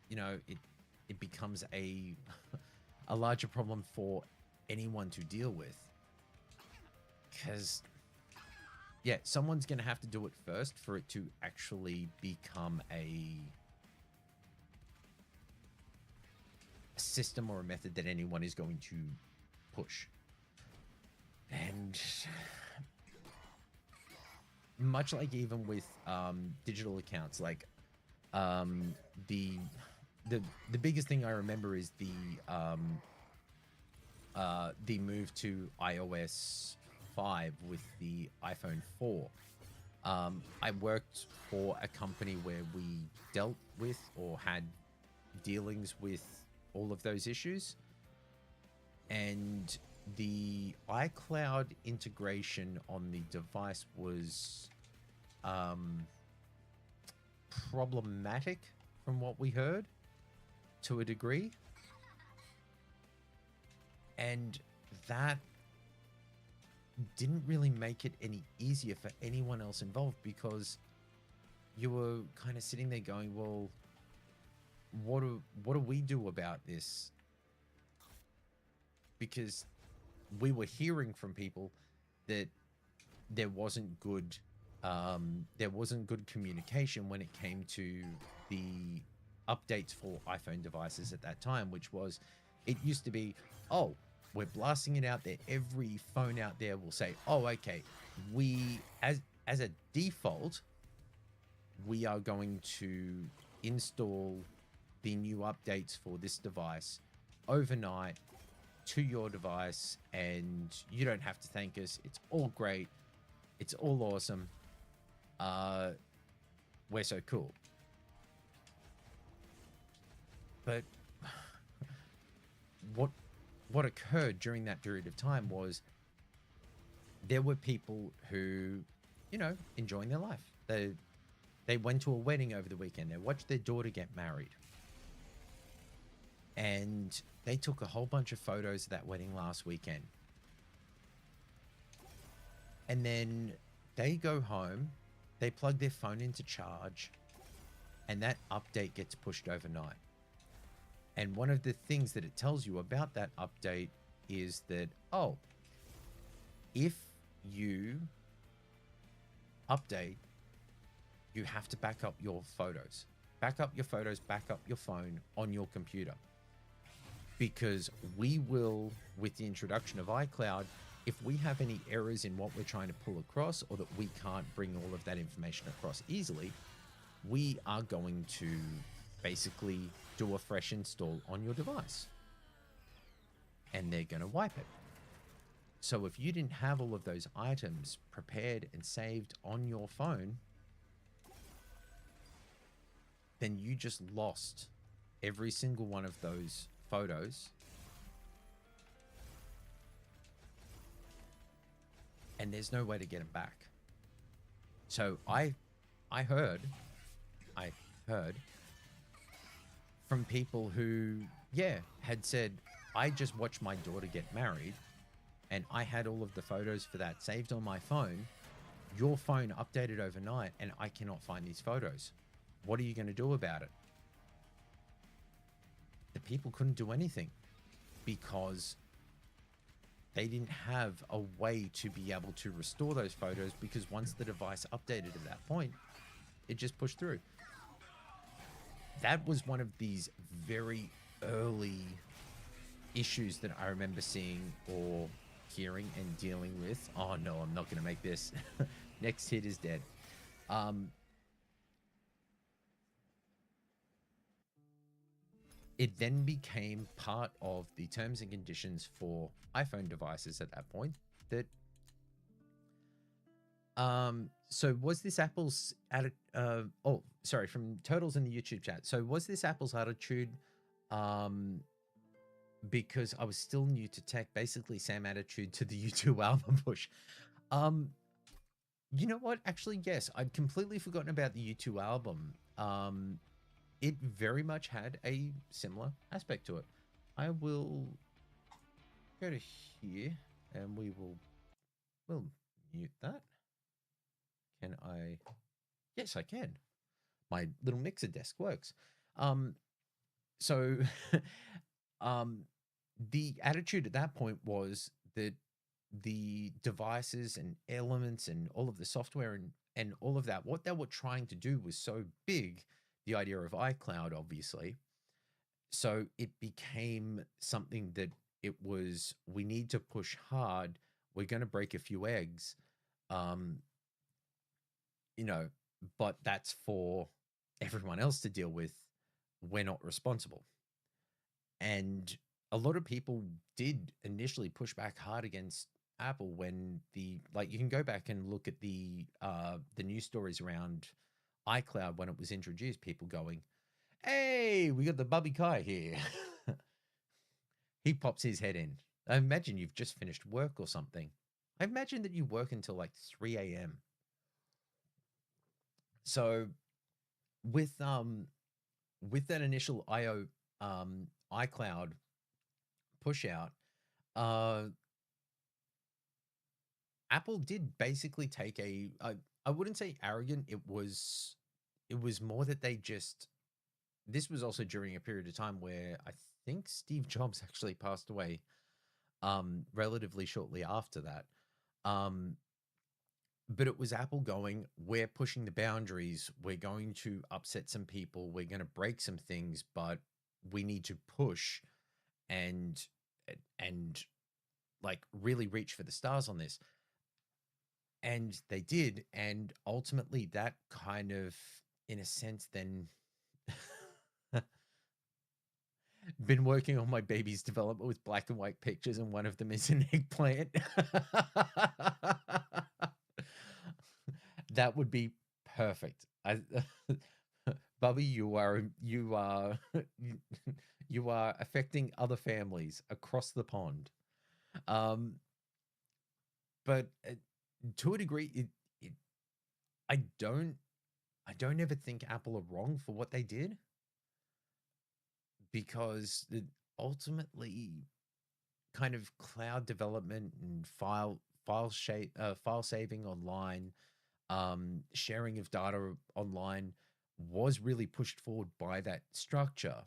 it becomes a larger problem for anyone to deal with. Because, yeah, someone's going to have to do it first for it to actually become a system or a method that anyone is going to push. And much like even with digital accounts, like the biggest thing I remember is the move to iOS 5 with the iPhone 4. I worked for a company where we dealt with or had dealings with all of those issues, and the iCloud integration on the device was problematic from what we heard to a degree, and that didn't really make it any easier for anyone else involved, because you were kind of sitting there going, well, what do we do about this? Because we were hearing from people that there wasn't good communication when it came to the updates for iPhone devices at that time, which was, it used to be, oh, we're blasting it out there. Every phone out there will say, oh, okay, we, as a default, we are going to install the new updates for this device overnight to your device, and you don't have to thank us. It's all great. It's all awesome. We're so cool. But what occurred during that period of time was there were people who, you know, enjoying their life. They went to a wedding over the weekend. They watched their daughter get married. And they took a whole bunch of photos of that wedding last weekend. And then they go home, they plug their phone into charge, and that update gets pushed overnight. And one of the things that it tells you about that update is that, oh, if you update, you have to back up your photos. Back up your photos, back up your phone on your computer. Because we will, with the introduction of iCloud, if we have any errors in what we're trying to pull across, or that we can't bring all of that information across easily, we are going to basically do a fresh install on your device. And they're going to wipe it. So if you didn't have all of those items prepared and saved on your phone, then you just lost every single one of those photos. And there's no way to get them back. So I heard from people who, yeah, had said, I just watched my daughter get married and I had all of the photos for that saved on my phone. Your phone updated overnight and I cannot find these photos. What are you going to do about it? The people couldn't do anything because they didn't have a way to be able to restore those photos, because once the device updated at that point, it just pushed through. That was one of these very early issues that I remember seeing or hearing and dealing with. Oh no, I'm not going to make this. Next hit is dead. It then became part of the terms and conditions for iPhone devices at that point that, so was this Apple's from Turtles in the YouTube chat. So was this Apple's attitude? Because I was still new to tech, basically Sam attitude to the U2 album push. You know what? Actually, yes, I'd completely forgotten about the U2 album. It very much had a similar aspect to it. I will go to here and we'll mute that. Can I? Yes, I can. My little mixer desk works. So the attitude at that point was that the devices and elements and all of the software and all of that, what they were trying to do was so big, the idea of iCloud, obviously. So it became something that it was, we need to push hard. We're going to break a few eggs, you know, but that's for everyone else to deal with. We're not responsible. And a lot of people did initially push back hard against Apple when you can go back and look at the news stories around iCloud when it was introduced, people going, hey, we got the Bubby Kai here. He pops his head in. I imagine you've just finished work or something. I imagine that you work until like 3 a.m. So with that initial iCloud push out, Apple did basically take I wouldn't say arrogant. It was more that they just this was also during a period of time where I think Steve Jobs actually passed away relatively shortly after that. Um, but it was Apple going, we're pushing the boundaries. We're going to upset some people. We're going to break some things, but we need to push and and like really reach for the stars on this. And they did. And ultimately that kind of, in a sense, then been working on my baby's development with black and white pictures, and one of them is an eggplant. That would be perfect. Bubby, you are affecting other families across the pond. Um, but to a degree, it I don't I don't ever think Apple are wrong for what they did, because ultimately kind of cloud development and file saving online, sharing of data online was really pushed forward by that structure,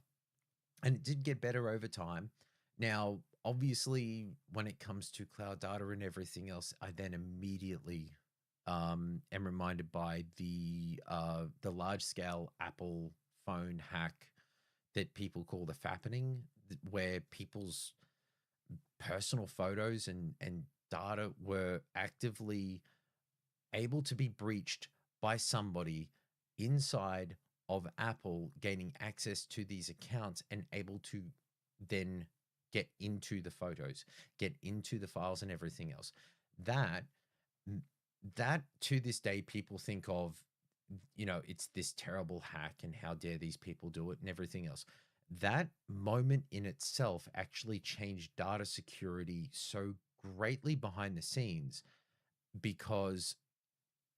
and it did get better over time. Now, obviously, when it comes to cloud data and everything else, I then immediately am reminded by the large scale Apple phone hack that people call the fappening, where people's personal photos and data were actively able to be breached by somebody inside of Apple, gaining access to these accounts and able to then get into the photos, get into the files and everything else. That that to this day people think of, it's this terrible hack and how dare these people do it and everything else. That moment in itself actually changed data security so greatly behind the scenes, because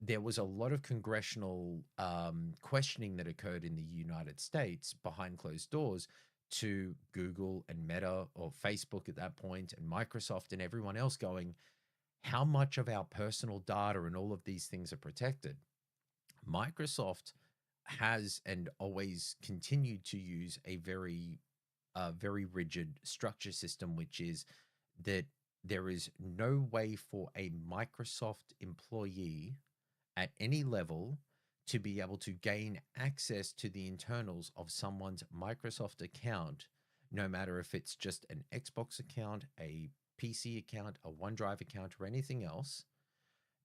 there was a lot of congressional questioning that occurred in the United States behind closed doors to Google and Meta, or Facebook at that point, and Microsoft and everyone else, going, how much of our personal data and all of these things are protected? Microsoft has and always continued to use a very rigid structure system, which is that there is no way for a Microsoft employee at any level to be able to gain access to the internals of someone's Microsoft account, no matter if it's just an Xbox account, a PC account, a OneDrive account, or anything else.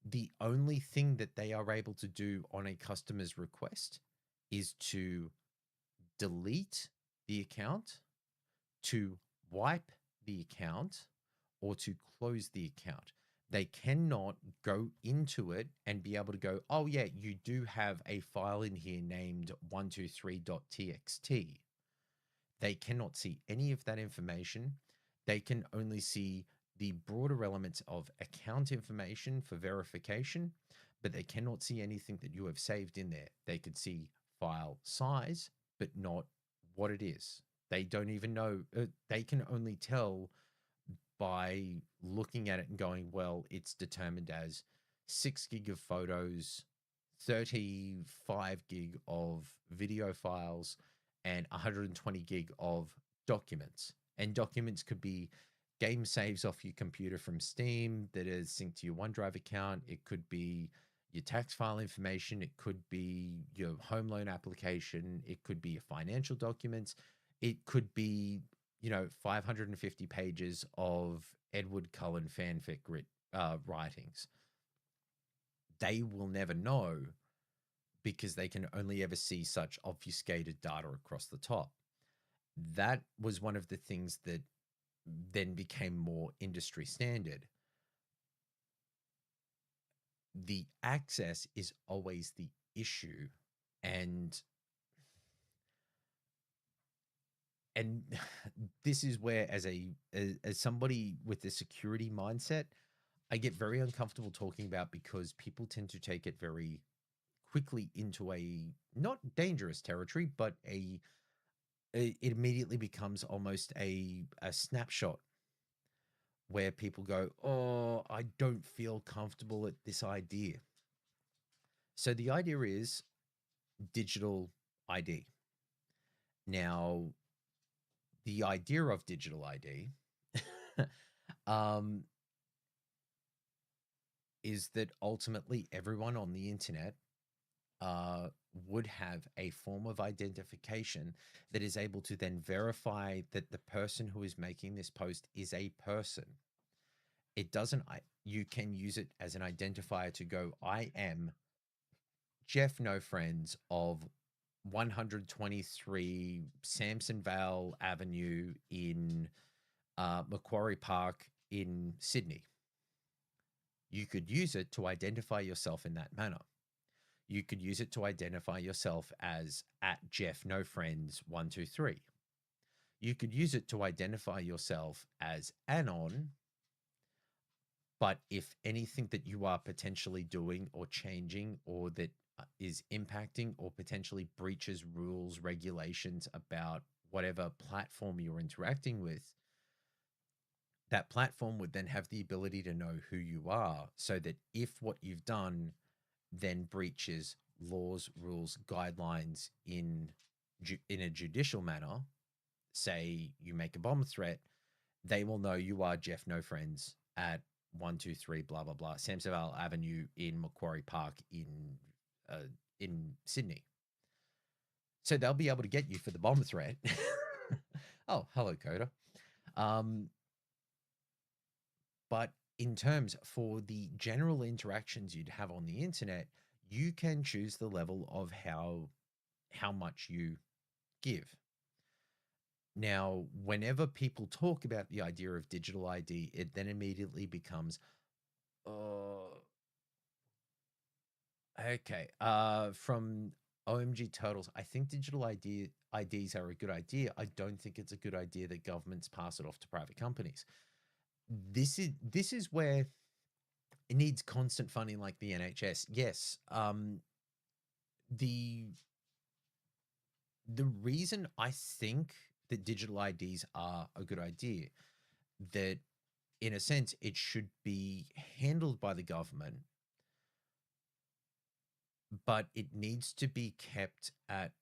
The only thing that they are able to do on a customer's request is to delete the account, to wipe the account, or to close the account. They cannot go into it and be able to go, oh, yeah, you do have a file in here named 123.txt. They cannot see any of that information. They can only see the broader elements of account information for verification, but they cannot see anything that you have saved in there. They could see file size, but not what it is. They don't even know. They can only tell by looking at it and going, well, it's determined as 6 gig of photos, 35 gig of video files, and 120 gig of documents. And documents could be game saves off your computer from Steam that is synced to your OneDrive account. It could be your tax file information. It could be your home loan application. It could be your financial documents. It could be 550 pages of Edward Cullen fanfic writings. They will never know, because they can only ever see such obfuscated data across the top. That was one of the things that then became more industry standard. The access is always the issue. And and this is where, as somebody with a security mindset, I get very uncomfortable talking about, because people tend to take it very quickly into a not dangerous territory, but it immediately becomes almost a snapshot where people go, oh, I don't feel comfortable at this idea. So the idea is digital ID. Now, the idea of digital ID um, is that ultimately everyone on the internet uh, would have a form of identification that is able to then verify that the person who is making this post is a person. It doesn't, you can use it as an identifier to go, I am Jeff No Friends of 123 Samson Vale Avenue in Macquarie Park in Sydney. You could use it to identify yourself in that manner. You could use it to identify yourself as at Jeff No Friends 123. You could use it to identify yourself as Anon, but if anything that you are potentially doing or changing or that is impacting or potentially breaches rules, regulations about whatever platform you're interacting with, that platform would then have the ability to know who you are, so that if what you've done then breaches laws, rules, guidelines in a judicial manner, say you make a bomb threat, they will know you are Jeff No Friends at 123 blah blah blah Samsonvale Avenue in Macquarie Park in Sydney. So they'll be able to get you for the bomb threat. Oh, hello, Coda. Um, but in terms for the general interactions you'd have on the internet, you can choose the level of how much you give. Now, whenever people talk about the idea of digital ID, it then immediately becomes, okay, from OMG Turtles, I think digital IDs are a good idea. I don't think it's a good idea that governments pass it off to private companies. This is where it needs constant funding like the NHS. Yes, the the reason I think that digital IDs are a good idea, that in a sense it should be handled by the government, but it needs to be kept at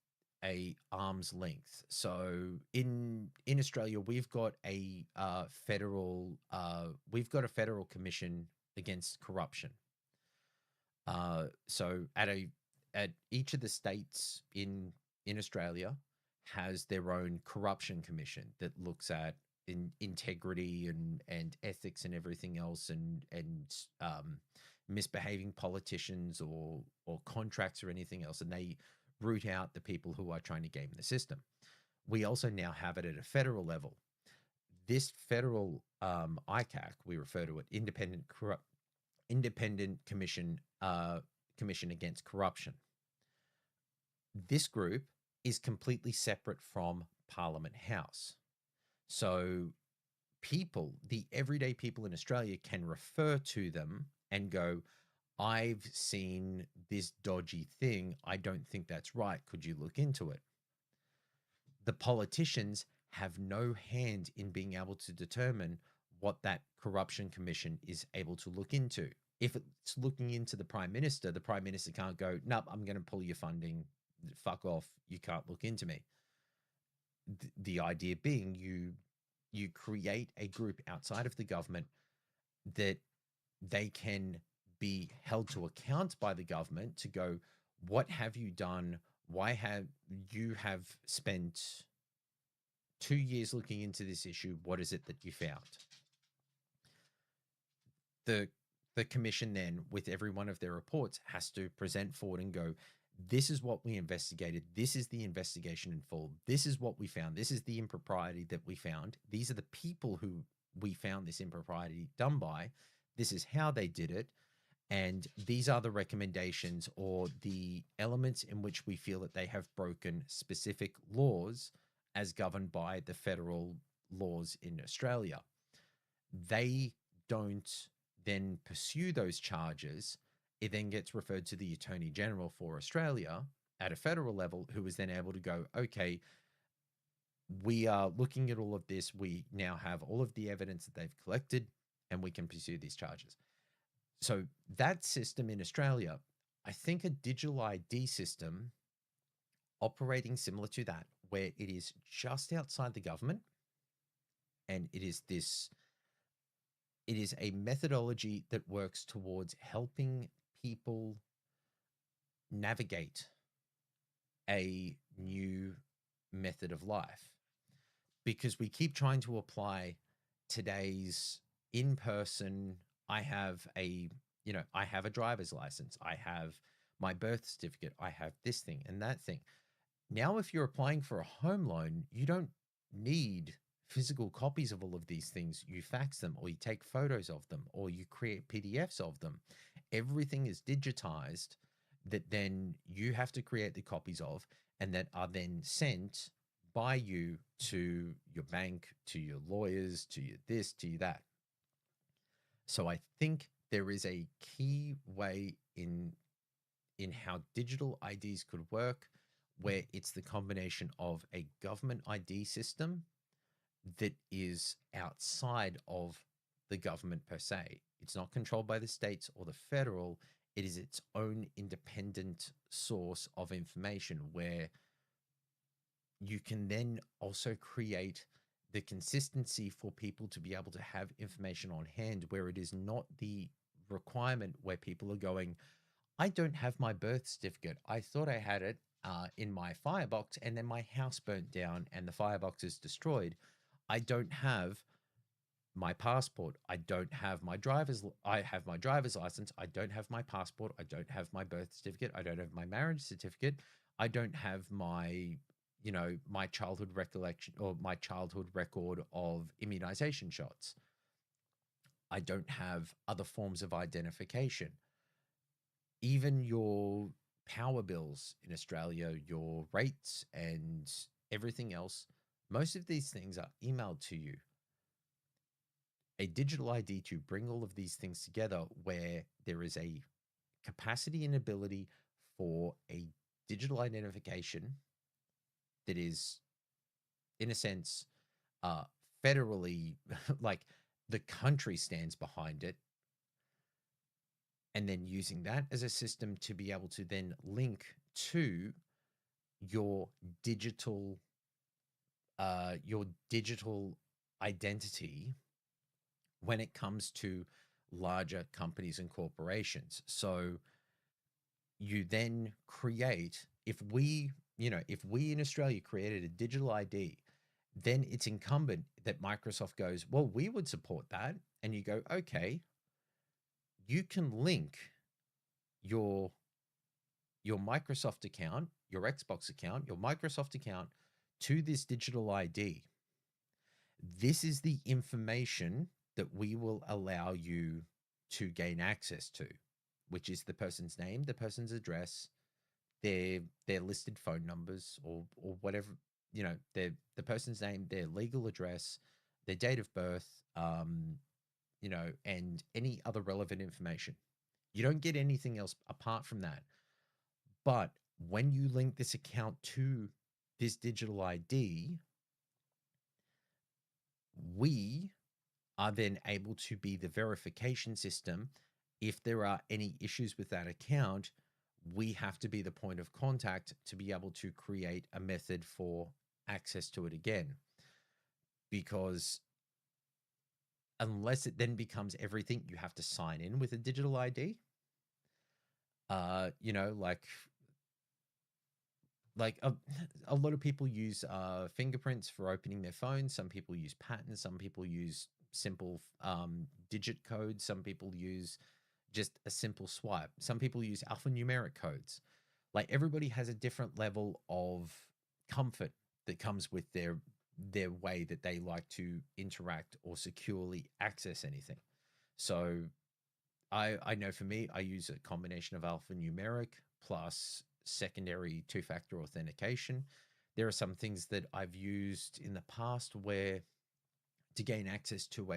a arm's length. So in Australia, we've got a federal commission against corruption. So at each of the states in Australia has their own corruption commission that looks at integrity and ethics and everything else, and misbehaving politicians or contracts or anything else, and they root out the people who are trying to game the system. We also now have it at a federal level. This federal ICAC, we refer to it, Independent Commission Against Corruption. This group is completely separate from Parliament House. So people, the everyday people in Australia, can refer to them and go, I've seen this dodgy thing. I don't think that's right. Could you look into it? The politicians have no hand in being able to determine what that corruption commission is able to look into. If it's looking into the prime minister can't go, nope, I'm going to pull your funding. Fuck off. You can't look into me. The idea being you create a group outside of the government that they can be held to account by the government to go, what have you done? Why have you spent 2 years looking into this issue? What is it that you found? The commission then, with every one of their reports, has to present forward and go, this is what we investigated. This is the investigation in full. This is what we found. This is the impropriety that we found. These are the people who we found this impropriety done by. This is how they did it. And these are the recommendations or the elements in which we feel that they have broken specific laws as governed by the federal laws in Australia. They don't then pursue those charges. It then gets referred to the Attorney General for Australia at a federal level, who is then able to go, okay, we are looking at all of this. We now have all of the evidence that they've collected, and we can pursue these charges. So that system in Australia, I think a digital ID system operating similar to that where it is just outside the government, and it is a methodology that works towards helping people navigate a new method of life, because we keep trying to apply today's in-person, I have a, I have a driver's license, I have my birth certificate, I have this thing and that thing. Now, if you're applying for a home loan, you don't need physical copies of all of these things. You fax them, or you take photos of them, or you create PDFs of them. Everything is digitized that then you have to create the copies of, and that are then sent by you to your bank, to your lawyers, to your this, to your that. So I think there is a key way in how digital IDs could work, where it's the combination of a government ID system that is outside of the government per se. It's not controlled by the states or the federal. It is its own independent source of information, where you can then also create the consistency for people to be able to have information on hand, where it is not the requirement where people are going, I don't have my birth certificate. I thought I had it in my firebox, and then my house burnt down and the firebox is destroyed. I don't have my passport. I don't have my I have my driver's license. I don't have my passport. I don't have my birth certificate. I don't have my marriage certificate. I don't have my, my childhood recollection or my childhood record of immunization shots. I don't have other forms of identification. Even your power bills in Australia, your rates and everything else, most of these things are emailed to you. A digital ID to bring all of these things together, where there is a capacity and ability for a digital identification that is, in a sense, federally, like the country stands behind it, and then using that as a system to be able to then link to your digital identity when it comes to larger companies and corporations. So you then create, if we in Australia created a digital ID, then it's incumbent that Microsoft goes, well, we would support that. And you go, okay, you can link your Microsoft account, your Xbox account, your Microsoft account to this digital ID. This is the information that we will allow you to gain access to, which is the person's name, the person's address, their listed phone numbers, or whatever, the person's name, their legal address, their date of birth, and any other relevant information. You don't get anything else apart from that. But when you link this account to this digital ID, we are then able to be the verification system. If there are any issues with that account, we have to be the point of contact to be able to create a method for access to it again. Because unless it then becomes everything, you have to sign in with a digital ID. Like a lot of people use fingerprints for opening their phones. Some people use patterns. Some people use simple digit codes. Some people use just a simple swipe. Some people use alphanumeric codes. Like, everybody has a different level of comfort that comes with their way that they like to interact or securely access anything. So I know for me, I use a combination of alphanumeric plus secondary two-factor authentication. There are some things that I've used in the past where, to gain access to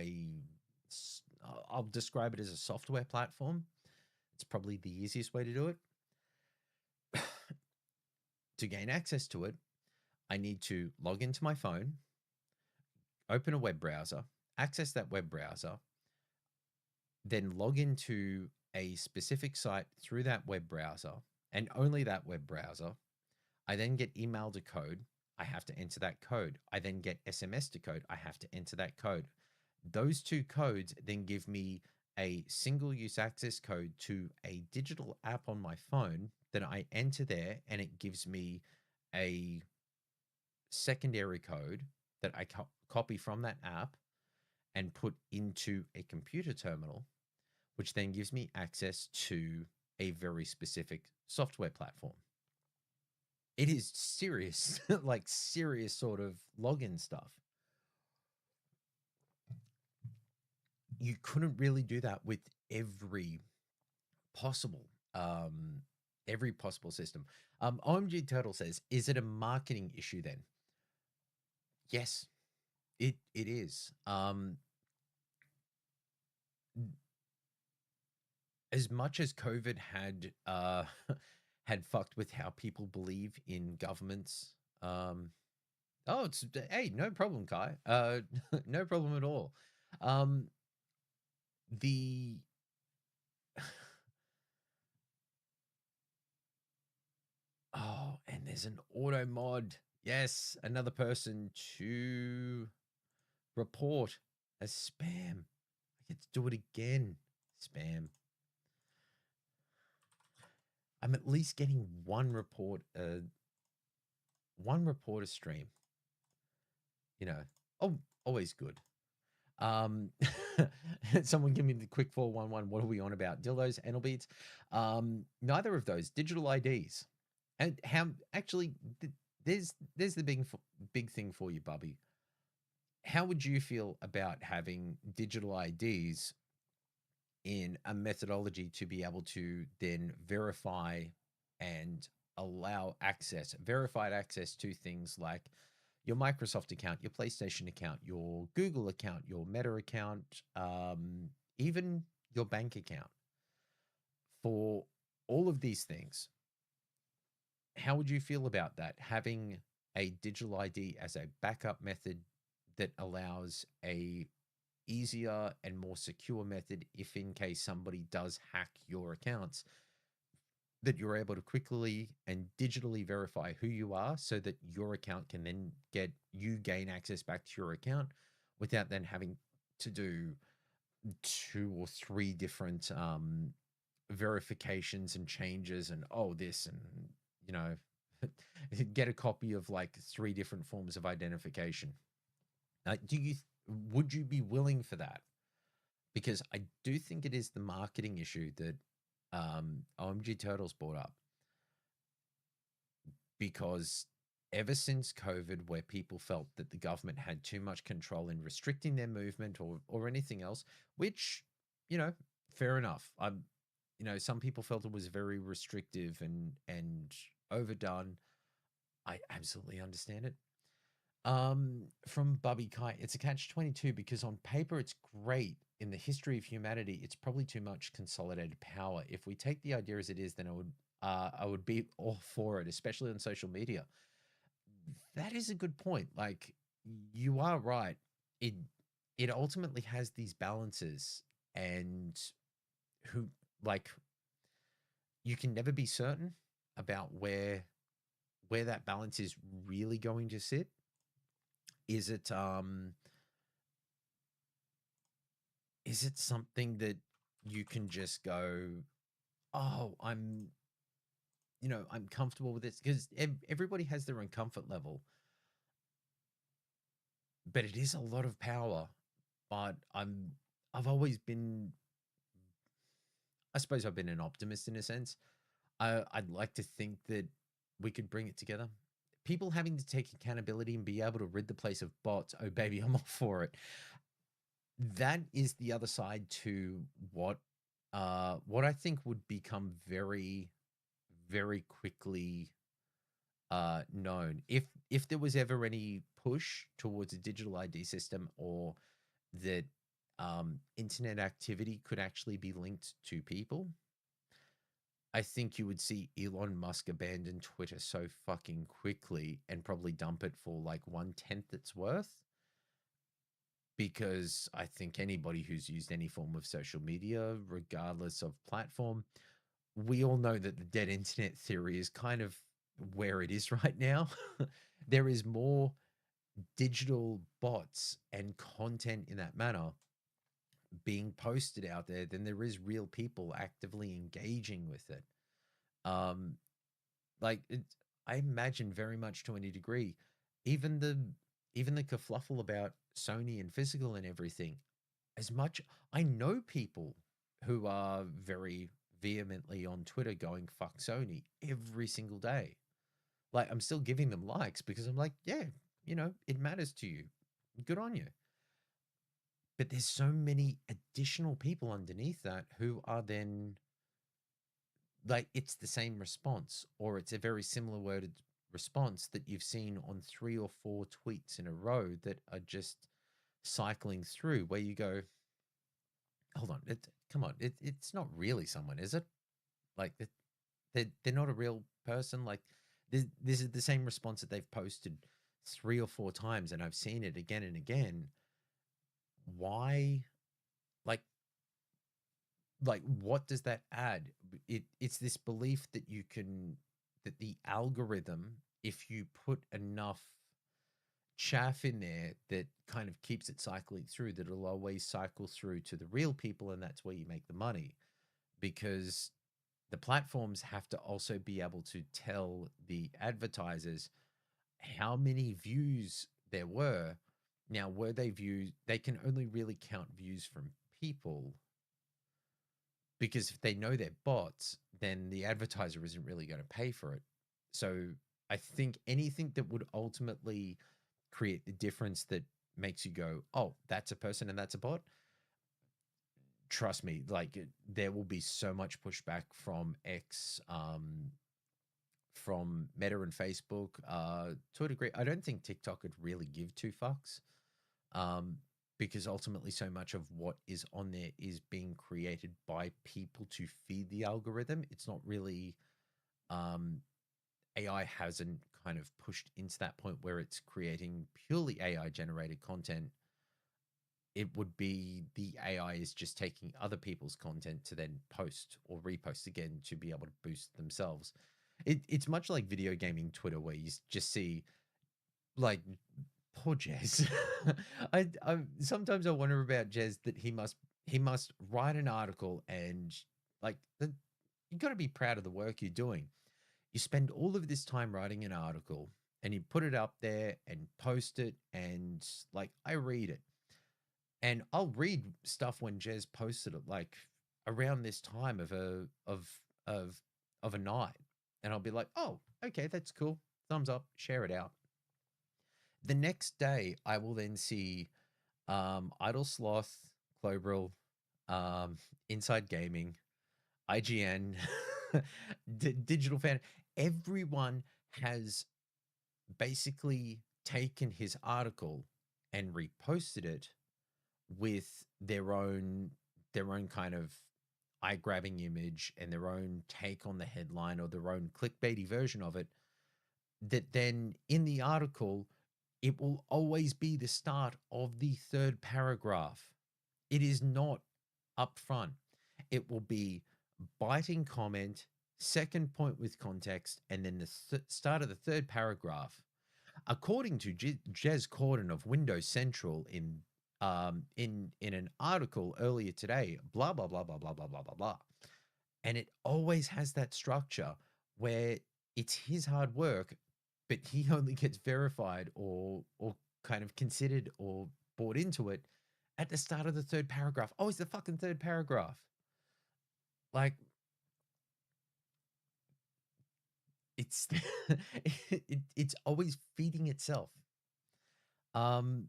I'll describe it as a software platform. It's probably the easiest way to do it. To gain access to it, I need to log into my phone, open a web browser, access that web browser, then log into a specific site through that web browser, and only that web browser. I then get emailed a code. I have to enter that code. I then get SMS to code. I have to enter that code. Those two codes then give me a single use access code to a digital app on my phone that I enter there, and it gives me a secondary code that I copy from that app and put into a computer terminal, which then gives me access to a very specific software platform. It is serious, like serious sort of login stuff. You couldn't really do that with every possible um system. OMG Turtle says, is it a marketing issue then? Yes, it is. As much as COVID had had fucked with how people believe in governments. Oh, it's hey, no problem, Kai. No problem at all. The oh, and there's an auto mod. Yes, another person to report as spam. I get to do it again. Spam. I'm at least getting one report a stream. You know, oh, always good. Someone give me the quick 411. What are we on about? Dildos, anal beads? Neither of those. Digital IDs. And how actually there's the big thing for you, Bubby. How would you feel about having digital IDs in a methodology to be able to then verify and allow verified access to things like your Microsoft account, your PlayStation account, your Google account, your Meta account, even your bank account? For all of these things, how would you feel about that? Having a digital ID as a backup method that allows a easier and more secure method if in case somebody does hack your accounts, that you're able to quickly and digitally verify who you are so that your account can then gain access back to your account without then having to do 2 or 3 different verifications and changes and this and you know get a copy of like 3 different forms of identification. Would you be willing for that? Because I do think it is the marketing issue that OMG Turtles brought up. Because ever since COVID, where people felt that the government had too much control in restricting their movement or anything else, which, fair enough. Some people felt it was very restrictive and overdone. I absolutely understand it. From Bubby Kai, it's a catch-22 because on paper it's great. In the history of humanity, it's probably too much consolidated power. If we take the idea as it is, then I would be all for it, especially on social media. That is a good point. Like, you are right. It ultimately has these balances, and you can never be certain about where that balance is really going to sit. Is it something that you can just go, oh, I'm comfortable with this? Because everybody has their own comfort level, but it is a lot of power. But I've always been, I suppose I've been an optimist in a sense. I'd like to think that we could bring it together. People having to take accountability and be able to rid the place of bots. Oh, baby, I'm all for it. That is the other side to what I think would become very, very quickly known. If there was ever any push towards a digital ID system, or that internet activity could actually be linked to people, I think you would see Elon Musk abandon Twitter so fucking quickly and probably dump it for like 1/10 its worth. Because I think anybody who's used any form of social media, regardless of platform, we all know that the dead internet theory is kind of where it is right now. There is more digital bots and content in that manner being posted out there than there is real people actively engaging with it. Um, like it, I imagine very much to any degree, even the even the kerfluffle about Sony and physical and everything. As much I know people who are very vehemently on Twitter going fuck Sony every single day. Like I'm still giving them likes because I'm like, yeah, it matters to you. Good on you. But there's so many additional people underneath that who are then like it's the same response or it's a very similar worded response that you've seen on 3 or 4 tweets in a row that are just cycling through where you go, hold on, come on, it's not really someone, is it? Like they're not a real person. Like this is the same response that they've posted 3 or 4 times, and I've seen it again and again. Why? Like what does that add? It's this belief that you can that the algorithm, if you put enough chaff in there that kind of keeps it cycling through, that it'll always cycle through to the real people, and that's where you make the money. Because the platforms have to also be able to tell the advertisers how many views there were. Now, were they views? They can only really count views from people because if they know they're bots, then the advertiser isn't really going to pay for it. So I think anything that would ultimately create the difference that makes you go, oh, that's a person and that's a bot. Trust me, like there will be so much pushback from X, from Meta and Facebook, to a degree. I don't think TikTok could really give two fucks, um, because ultimately so much of what is on there is being created by people to feed the algorithm. It's not really, um, AI hasn't kind of pushed into that point where it's creating purely AI generated content. It would be the AI is just taking other people's content to then post or repost again to be able to boost themselves. It's much like video gaming Twitter, where you just see like poor Jez. I sometimes I wonder about Jez that he must write an article and like you got to be proud of the work you're doing. You spend all of this time writing an article and you put it up there and post it, and like I read it and I'll read stuff when Jez posted it, like around this time of of a night, and I'll be like, "Oh, okay, that's cool. Thumbs up, share it out." The next day, I will then see Idle Sloth, Clobril, um, Inside Gaming, IGN, Digital Fan. Everyone has basically taken his article and reposted it with their own kind of eye-grabbing image and their own take on the headline or their own clickbaity version of it, that then in the article it will always be the start of the third paragraph. It is not up front. It will be biting comment, second point with context, and then the start of the third paragraph. According to Jez Corden of Windows Central in an article earlier today, blah blah blah blah blah blah blah blah blah, and it always has that structure where it's his hard work, but he only gets verified or kind of considered or bought into it at the start of the third paragraph. Oh, it's the fucking third paragraph. Like it's it's always feeding itself. Um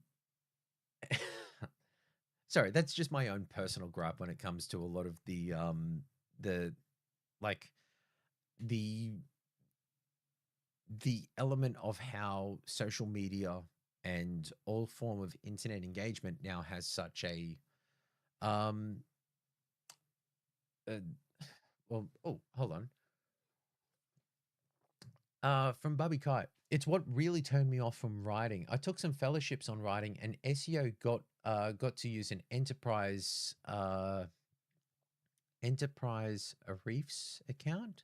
Sorry, that's just my own personal gripe when it comes to a lot of the like the the element of how social media and all form of internet engagement now has such a um uh, well, oh, hold on. From Bubby Kite. It's what really turned me off from writing. I took some fellowships on writing, and SEO got to use an enterprise Reefs account,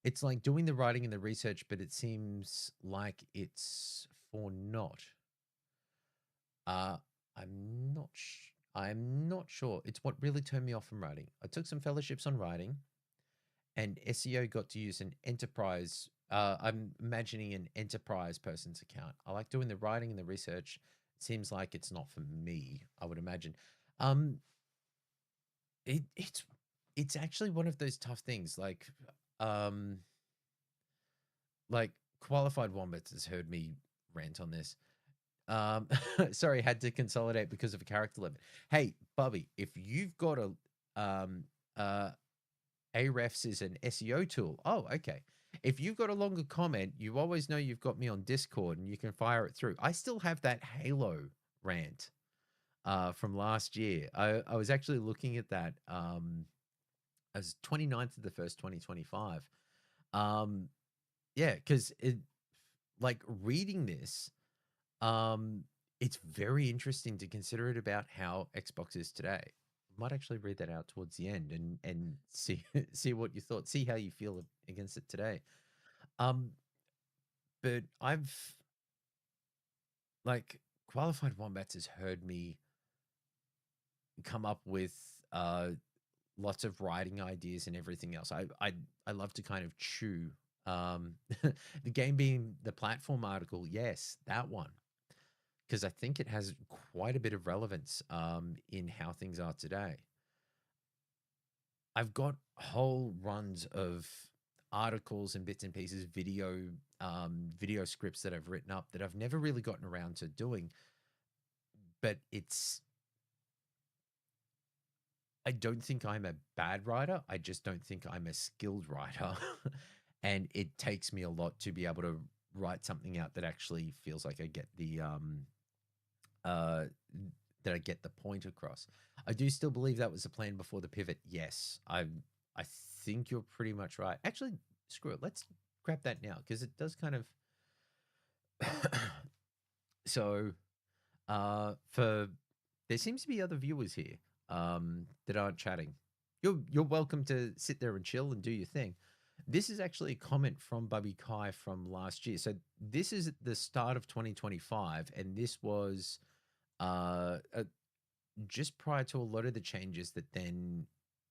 It's like doing the writing and the research, but it seems like it's for naught. Uh, I'm not sure. It's what really turned me off from writing. I took some fellowships on writing, and SEO got to use an enterprise. I'm imagining an enterprise person's account. I like doing the writing and the research. It seems like it's not for me, I would imagine. Um, it's actually one of those tough things. Um, like Qualified Wombats has heard me rant on this. Sorry, had to consolidate because of a character limit. Hey, Bubby, if you've got um, uh, Ahrefs is an SEO tool. Oh, okay. If you've got a longer comment, you always know you've got me on Discord and you can fire it through. I still have that Halo rant from last year. I was actually looking at that as 29th of the first 2025. Um, yeah, because it like reading this, um, it's very interesting to consider it about how Xbox is today. Might actually read that out towards the end and see see what you thought, see how you feel against it today. Um, but I've like Qualified Wombats has heard me come up with lots of writing ideas and everything else. I love to kind of chew. Um, the game being the platform article, yes, that one, because I think it has quite a bit of relevance in how things are today. I've got whole runs of articles and bits and pieces, video scripts that I've written up that I've never really gotten around to doing. But I don't think I'm a bad writer. I just don't think I'm a skilled writer. And it takes me a lot to be able to write something out that actually feels like I get uh that I get the point across. I do still believe that was the plan before the pivot. Yes. I think you're pretty much right. Actually, screw it. Let's grab that now because it does kind of so for there seems to be other viewers here that aren't chatting. You're welcome to sit there and chill and do your thing. This is actually a comment from Bubby Kai from last year. So this is at the start of 2025, and this was just prior to a lot of the changes that then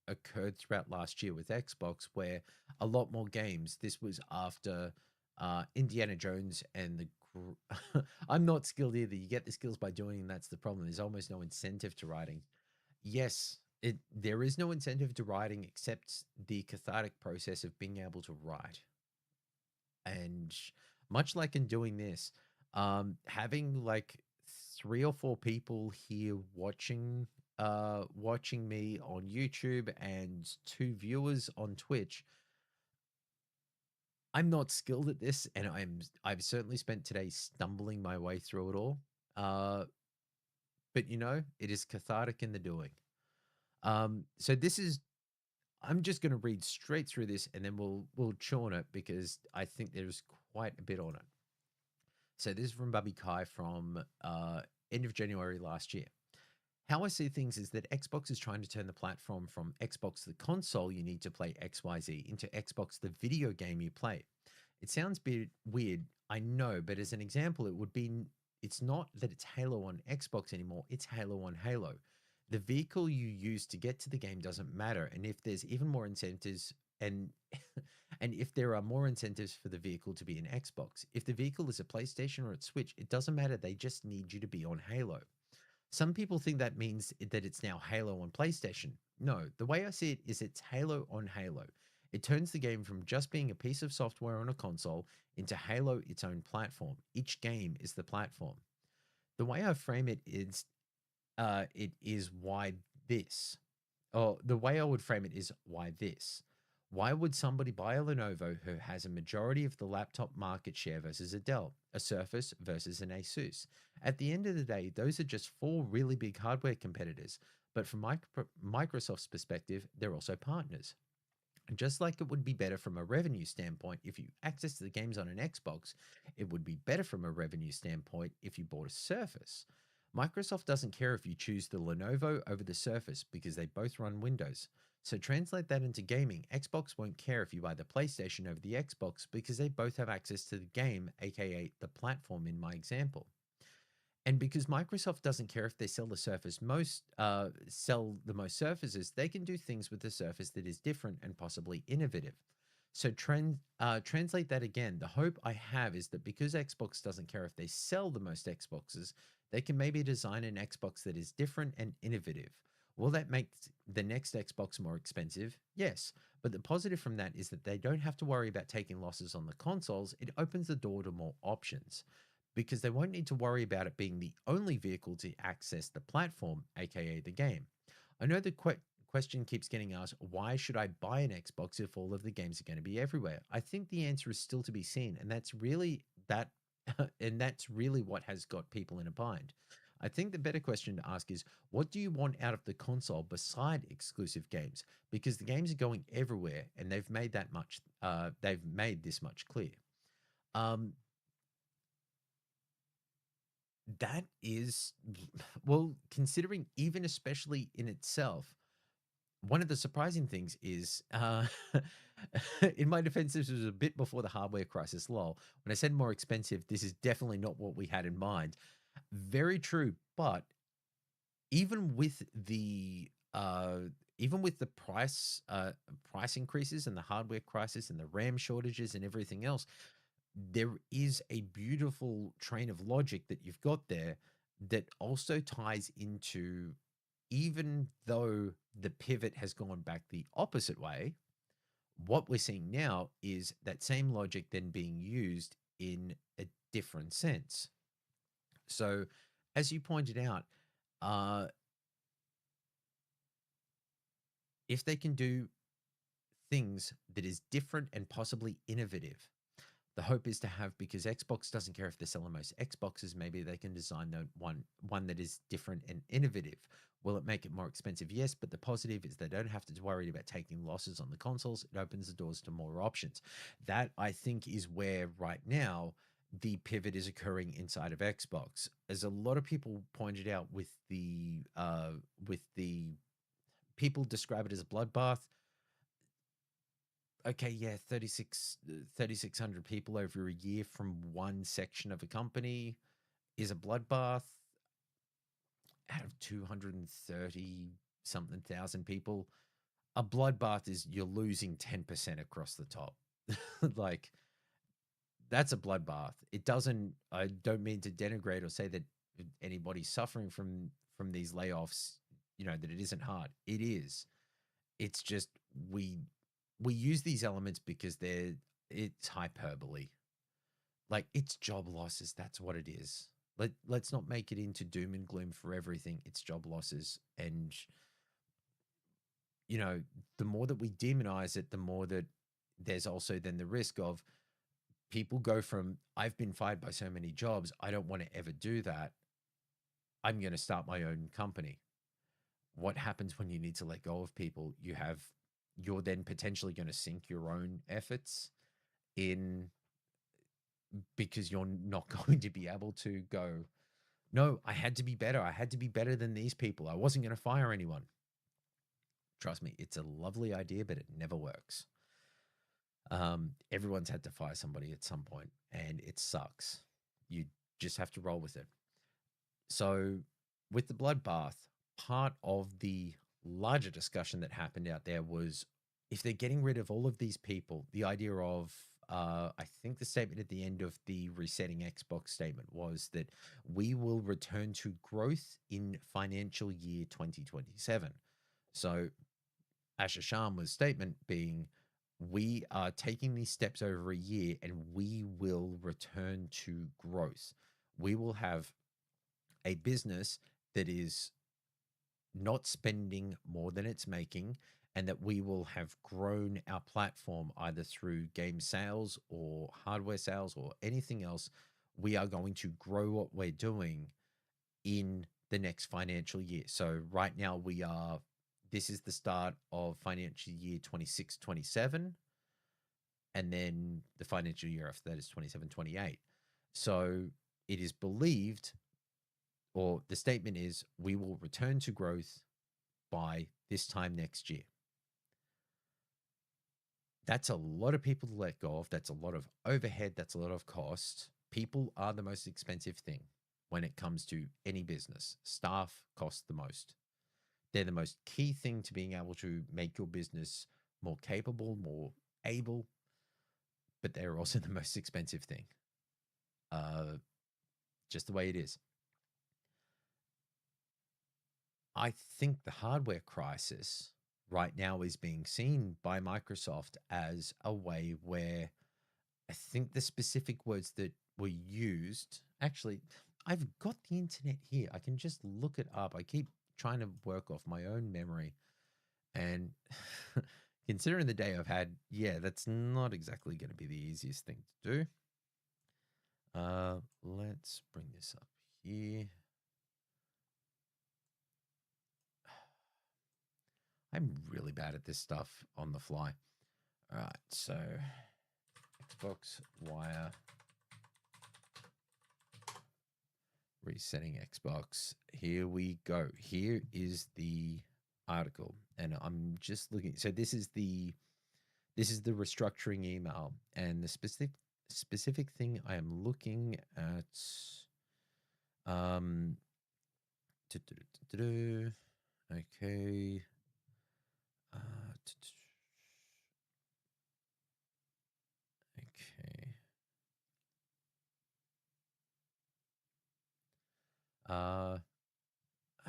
occurred throughout last year with Xbox, where a lot more games. This was after Indiana Jones and the. I'm not skilled either. You get the skills by doing, and that's the problem. There's almost no incentive to writing. Yes, there is no incentive to writing except the cathartic process of being able to write. And much like in doing this, having like 3 or 4 people here watching me on YouTube and 2 viewers on Twitch. I'm not skilled at this, and I've certainly spent today stumbling my way through it all. Uh, but it is cathartic in the doing. So this is I'm just going to read straight through this, and then we'll chew on it because I think there's quite a bit on it. So this is from Bubby Kai from end of January last year. How I see things is that Xbox is trying to turn the platform from Xbox the console you need to play XYZ into Xbox the video game you play. It sounds a bit weird, I know, but as an example, it's not that it's Halo on Xbox anymore, it's Halo on Halo. The vehicle you use to get to the game doesn't matter, and if there's even more incentives and and if there are more incentives for the vehicle to be an Xbox, if the vehicle is a PlayStation or a Switch, it doesn't matter, they just need you to be on Halo. Some people think that means that it's now Halo on PlayStation. No, the way I see it is it's Halo on Halo. It turns the game from just being a piece of software on a console into Halo its own platform. Each game is the platform. The way I frame it is why this. Or the way I would frame it is why this. Why would somebody buy a Lenovo who has a majority of the laptop market share versus a Dell, a Surface versus an Asus? At the end of the day, those are just 4 really big hardware competitors. But from Microsoft's perspective, they're also partners. Just like it would be better from a revenue standpoint if you access the games on an Xbox, it would be better from a revenue standpoint if you bought a Surface. Microsoft doesn't care if you choose the Lenovo over the Surface because they both run Windows. So translate that into gaming. Xbox won't care if you buy the PlayStation over the Xbox because they both have access to the game, aka the platform in my example. And because Microsoft doesn't care if they sell the most surfaces, they can do things with the Surface that is different and possibly innovative. So translate that again. The hope I have is that because Xbox doesn't care if they sell the most Xboxes, they can maybe design an Xbox that is different and innovative. Will that make the next Xbox more expensive? Yes. But the positive from that is that they don't have to worry about taking losses on the consoles. It opens the door to more options because they won't need to worry about it being the only vehicle to access the platform, aka the game. I know the question keeps getting asked, why should I buy an Xbox if all of the games are going to be everywhere? I think the answer is still to be seen, and that's really that and that's really what has got people in a bind. I think the better question to ask is, what do you want out of the console beside exclusive games? Because the games are going everywhere, and they've made that much. They've made this much clear. Um, that is, well, considering even especially in itself, one of the surprising things is, in my defense, this was a bit before the hardware crisis, lol. When I said more expensive, this is definitely not what we had in mind. Very true, but even with the price increases and the hardware crisis and the RAM shortages and everything else, there is a beautiful train of logic that you've got there that also ties into, even though the pivot has gone back the opposite way, what we're seeing now is that same logic then being used in a different sense. So, as you pointed out, uh, if they can do things that is different and possibly innovative, the hope is to have, because Xbox doesn't care if they're selling most Xboxes, maybe they can design the one that is different and innovative. Will it make it more expensive? Yes, but the positive is they don't have to worry about taking losses on the consoles. It opens the doors to more options. That, I think, is where right now the pivot is occurring inside of Xbox. As a lot of people pointed out, with the people describe it as a bloodbath. Okay, yeah, 3,600 people over a year from one section of a company is a bloodbath. Out of 230 something thousand people, a bloodbath is you're losing 10% across the top. Like, that's a bloodbath. It doesn't, I don't mean to denigrate or say that anybody's suffering from these layoffs, that it isn't hard. It is. It's just we use these elements because it's hyperbole. Like, it's job losses. That's what it is. Let's not make it into doom and gloom for everything. It's job losses. And, you know, the more that we demonize it, the more that there's also then the risk of people go from, I've been fired by so many jobs, I don't want to ever do that. I'm going to start my own company. What happens when you need to let go of people? You're then potentially going to sink your own efforts in, because you're not going to be able to go, no, I had to be better. I had to be better than these people. I wasn't going to fire anyone. Trust me, it's a lovely idea, but it never works. Everyone's had to fire somebody at some point, and it sucks. You just have to roll with it. So, with the bloodbath, part of the larger discussion that happened out there was, if they're getting rid of all of these people, the idea of, I think the statement at the end of the resetting Xbox statement was that we will return to growth in financial year 2027. So, Asher Sharma's statement being, we are taking these steps over a year and we will return to growth. We will have a business that is not spending more than it's making, and that we will have grown our platform either through game sales or hardware sales or anything else. We are going to grow what we're doing in the next financial year. So right now this is the start of financial year 26-27, and then the financial year after that is 27-28. So it is believed, or the statement is, we will return to growth by this time next year. That's a lot of people to let go of. That's a lot of overhead. That's a lot of cost. People are the most expensive thing when it comes to any business. Staff cost the most. They're the most key thing to being able to make your business more capable, more able, but they're also the most expensive thing. Just the way it is. I think the hardware crisis right now is being seen by Microsoft as a way where I think the specific words that were used, actually, I've got the internet here. I can just look it up. I keep trying to work off my own memory. And considering the day I've had, yeah, that's not exactly going to be the easiest thing to do. Let's bring this up here. I'm really bad at this stuff on the fly. All right, so Xbox Wire resetting Xbox. Here we go. Here is the article, and I'm just looking. So this is the restructuring email, and the specific thing I am looking at. Um, okay. Okay.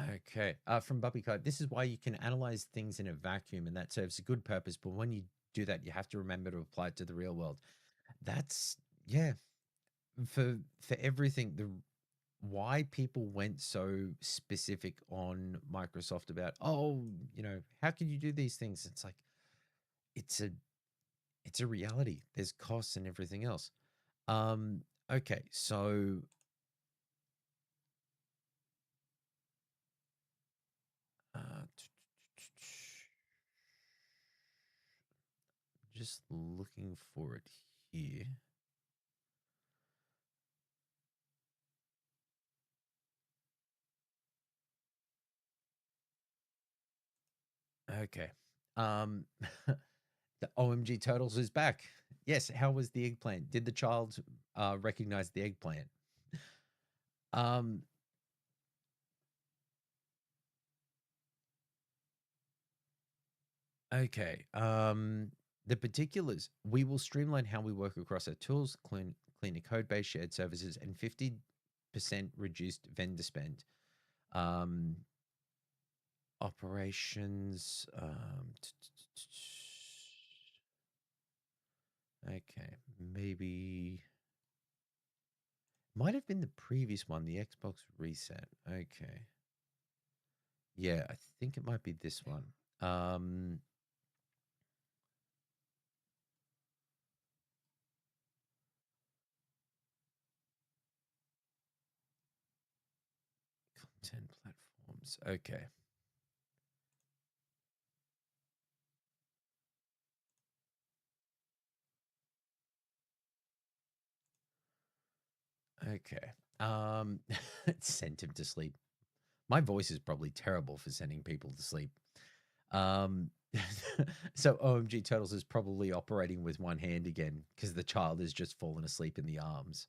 Okay. From Bubby Code, this is why you can analyze things in a vacuum, and that serves a good purpose. But when you do that, you have to remember to apply it to the real world. That's yeah. For everything, the why people went so specific on Microsoft about, oh, how can you do these things? It's like it's a it's a reality. There's costs and everything else. Okay, so just looking for it here. Okay. The OMG Turtles is back. Yes, how was the eggplant? Did the child recognize the eggplant? Um, okay. The particulars. We will streamline how we work across our tools, cleaner code base, shared services, and 50% reduced vendor spend. Operations. Okay, maybe might have been the previous one, the Xbox reset. Okay. Yeah, I think it might be this one. Content platforms. Okay. Okay. Sent him to sleep. My voice is probably terrible for sending people to sleep. So OMG Turtles is probably operating with one hand again because the child has just fallen asleep in the arms.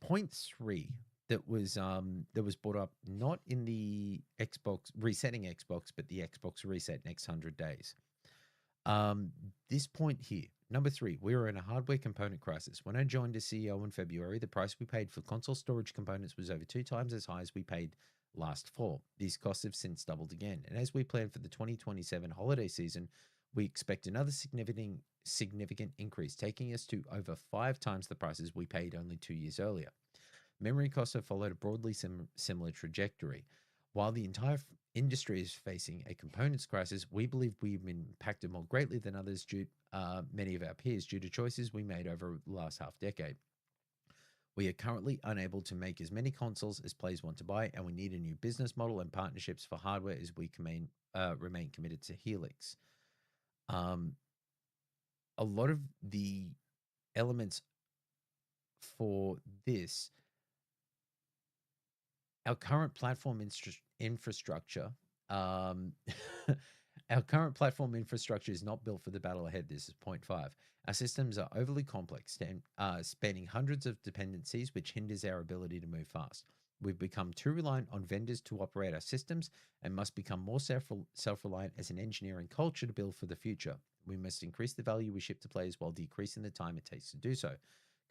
Point three that was brought up not in the Xbox resetting Xbox, but the Xbox reset next 100 days. This point here, number three, we were in a hardware component crisis. When I joined as CEO in February, the price we paid for console storage components was over 2 times as high as we paid last fall. These costs have since doubled again. And as we plan for the 2027 holiday season, we expect another significant increase, taking us to over 5 times the prices we paid only 2 years earlier. Memory costs have followed a broadly similar trajectory. While the entire industry is facing a components crisis, we believe we've been impacted more greatly than others due many of our peers due to choices we made over the last half decade. We are currently unable to make as many consoles as players want to buy, and we need a new business model and partnerships for hardware as we remain committed to Helix. A lot of the elements for this, our current platform infrastructure, Our current platform infrastructure is not built for the battle ahead. This is point 5. Our systems are overly complex, spanning hundreds of dependencies, which hinders our ability to move fast. We've become too reliant on vendors to operate our systems and must become more self-reliant as an engineering culture to build for the future. We must increase the value we ship to players while decreasing the time it takes to do so.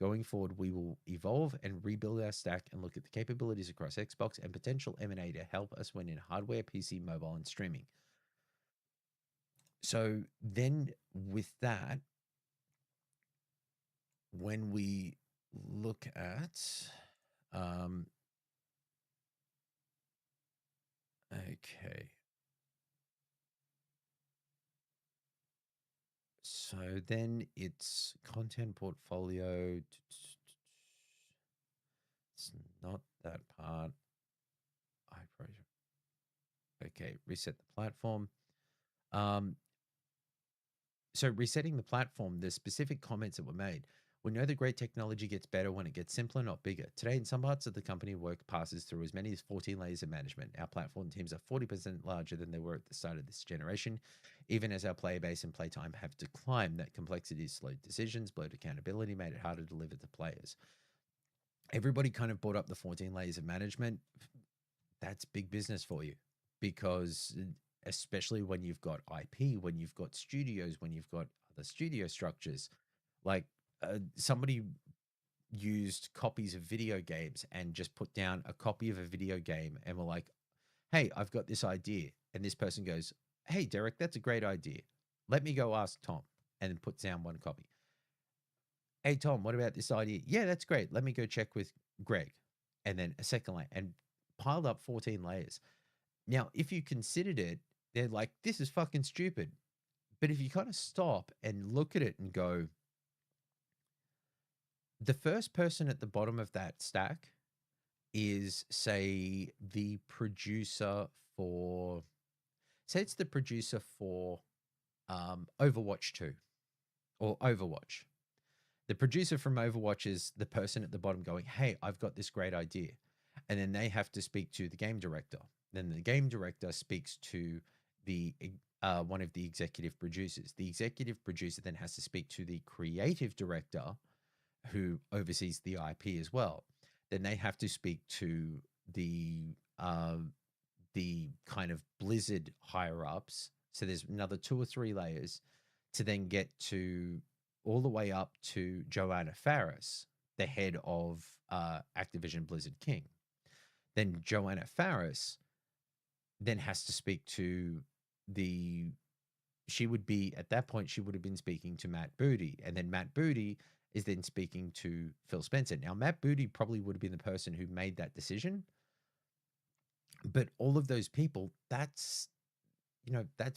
Going forward, we will evolve and rebuild our stack and look at the capabilities across Xbox and potential M&A to help us win in hardware, PC, mobile, and streaming. So then with that, when we look at, okay. So then it's content portfolio. It's not that part. Okay, reset the platform. So resetting the platform, the specific comments that were made. We know that great technology gets better when it gets simpler, not bigger. Today, in some parts of the company, work passes through as many as 14 layers of management. Our platform teams are 40% larger than they were at the start of this generation. Even as our player base and playtime have declined, that complexity slowed decisions, blurred accountability, made it harder to deliver to players. Everybody kind of brought up the 14 layers of management. That's big business for you, because especially when you've got IP, when you've got studios, when you've got other studio structures, like somebody used copies of video games and just put down a copy of a video game and were like, hey, I've got this idea. And this person goes, hey, Derek, that's a great idea. Let me go ask Tom, and then puts down one copy. Hey, Tom, what about this idea? Yeah, that's great. Let me go check with Greg. And then a second layer, and piled up 14 layers. Now, if you considered it, they're like, this is fucking stupid. But if you kind of stop and look at it and go, the first person at the bottom of that stack is, say, the producer for, say it's the producer for Overwatch 2 or Overwatch. The producer from Overwatch is the person at the bottom going, hey, I've got this great idea. And then they have to speak to the game director. Then the game director speaks to the one of the executive producers. The executive producer then has to speak to the creative director, who oversees the IP as well. Then they have to speak to the kind of Blizzard higher ups. So there's another 2 or 3 layers to then get to all the way up to Joanna Faris, the head of Activision Blizzard King. Then Joanna Faris then has to speak to she would be, at that point, she would have been speaking to Matt Booty. And then Matt Booty is then speaking to Phil Spencer. Now, Matt Booty probably would have been the person who made that decision. But all of those people, that's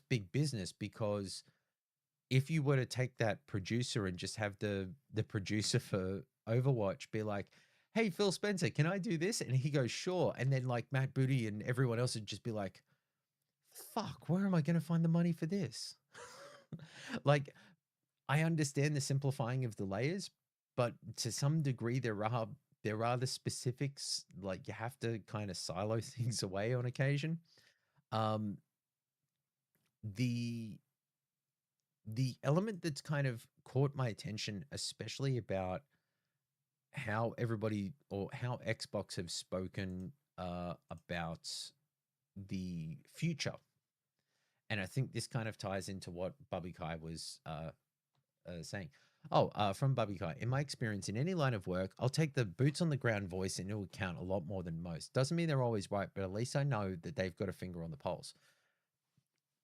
big business, because if you were to take that producer and just have the producer for Overwatch be like, hey, Phil Spencer, can I do this? And he goes, sure. And then like Matt Booty and everyone else would just be like, fuck, where am I going to find the money for this? Like, I understand the simplifying of the layers, but to some degree there are the specifics. Like, you have to kind of silo things away on occasion. The element that's kind of caught my attention, especially about how everybody or how Xbox have spoken about the future. And I think this kind of ties into what Bubby Kai was saying. From Bubby Kai, in my experience, in any line of work, I'll take the boots on the ground voice into account a lot more than most. Doesn't mean they're always right, but at least I know that they've got a finger on the pulse.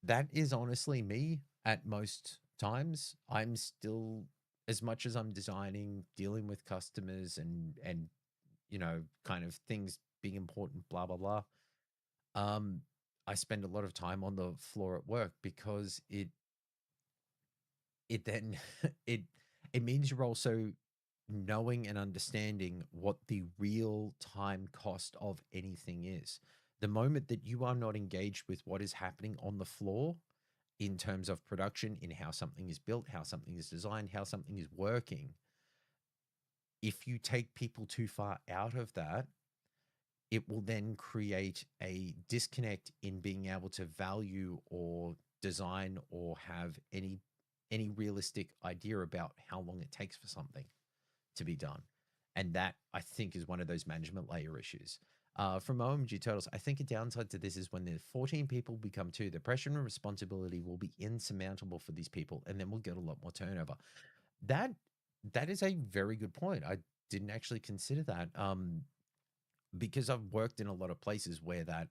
That is honestly me at most times. I'm still, as much as I'm designing, dealing with customers and kind of things being important, blah, blah, blah. I spend a lot of time on the floor at work, because it then it means you're also knowing and understanding what the real time cost of anything is. The moment that you are not engaged with what is happening on the floor in terms of production, in how something is built, how something is designed, how something is working, if you take people too far out of that, it will then create a disconnect in being able to value or design or have any realistic idea about how long it takes for something to be done. And that, I think, is one of those management layer issues. From OMG Turtles, I think a downside to this is when the 14 people become two, the pressure and responsibility will be insurmountable for these people, and then we'll get a lot more turnover. That that is a very good point. I didn't actually consider that, because I've worked in a lot of places where that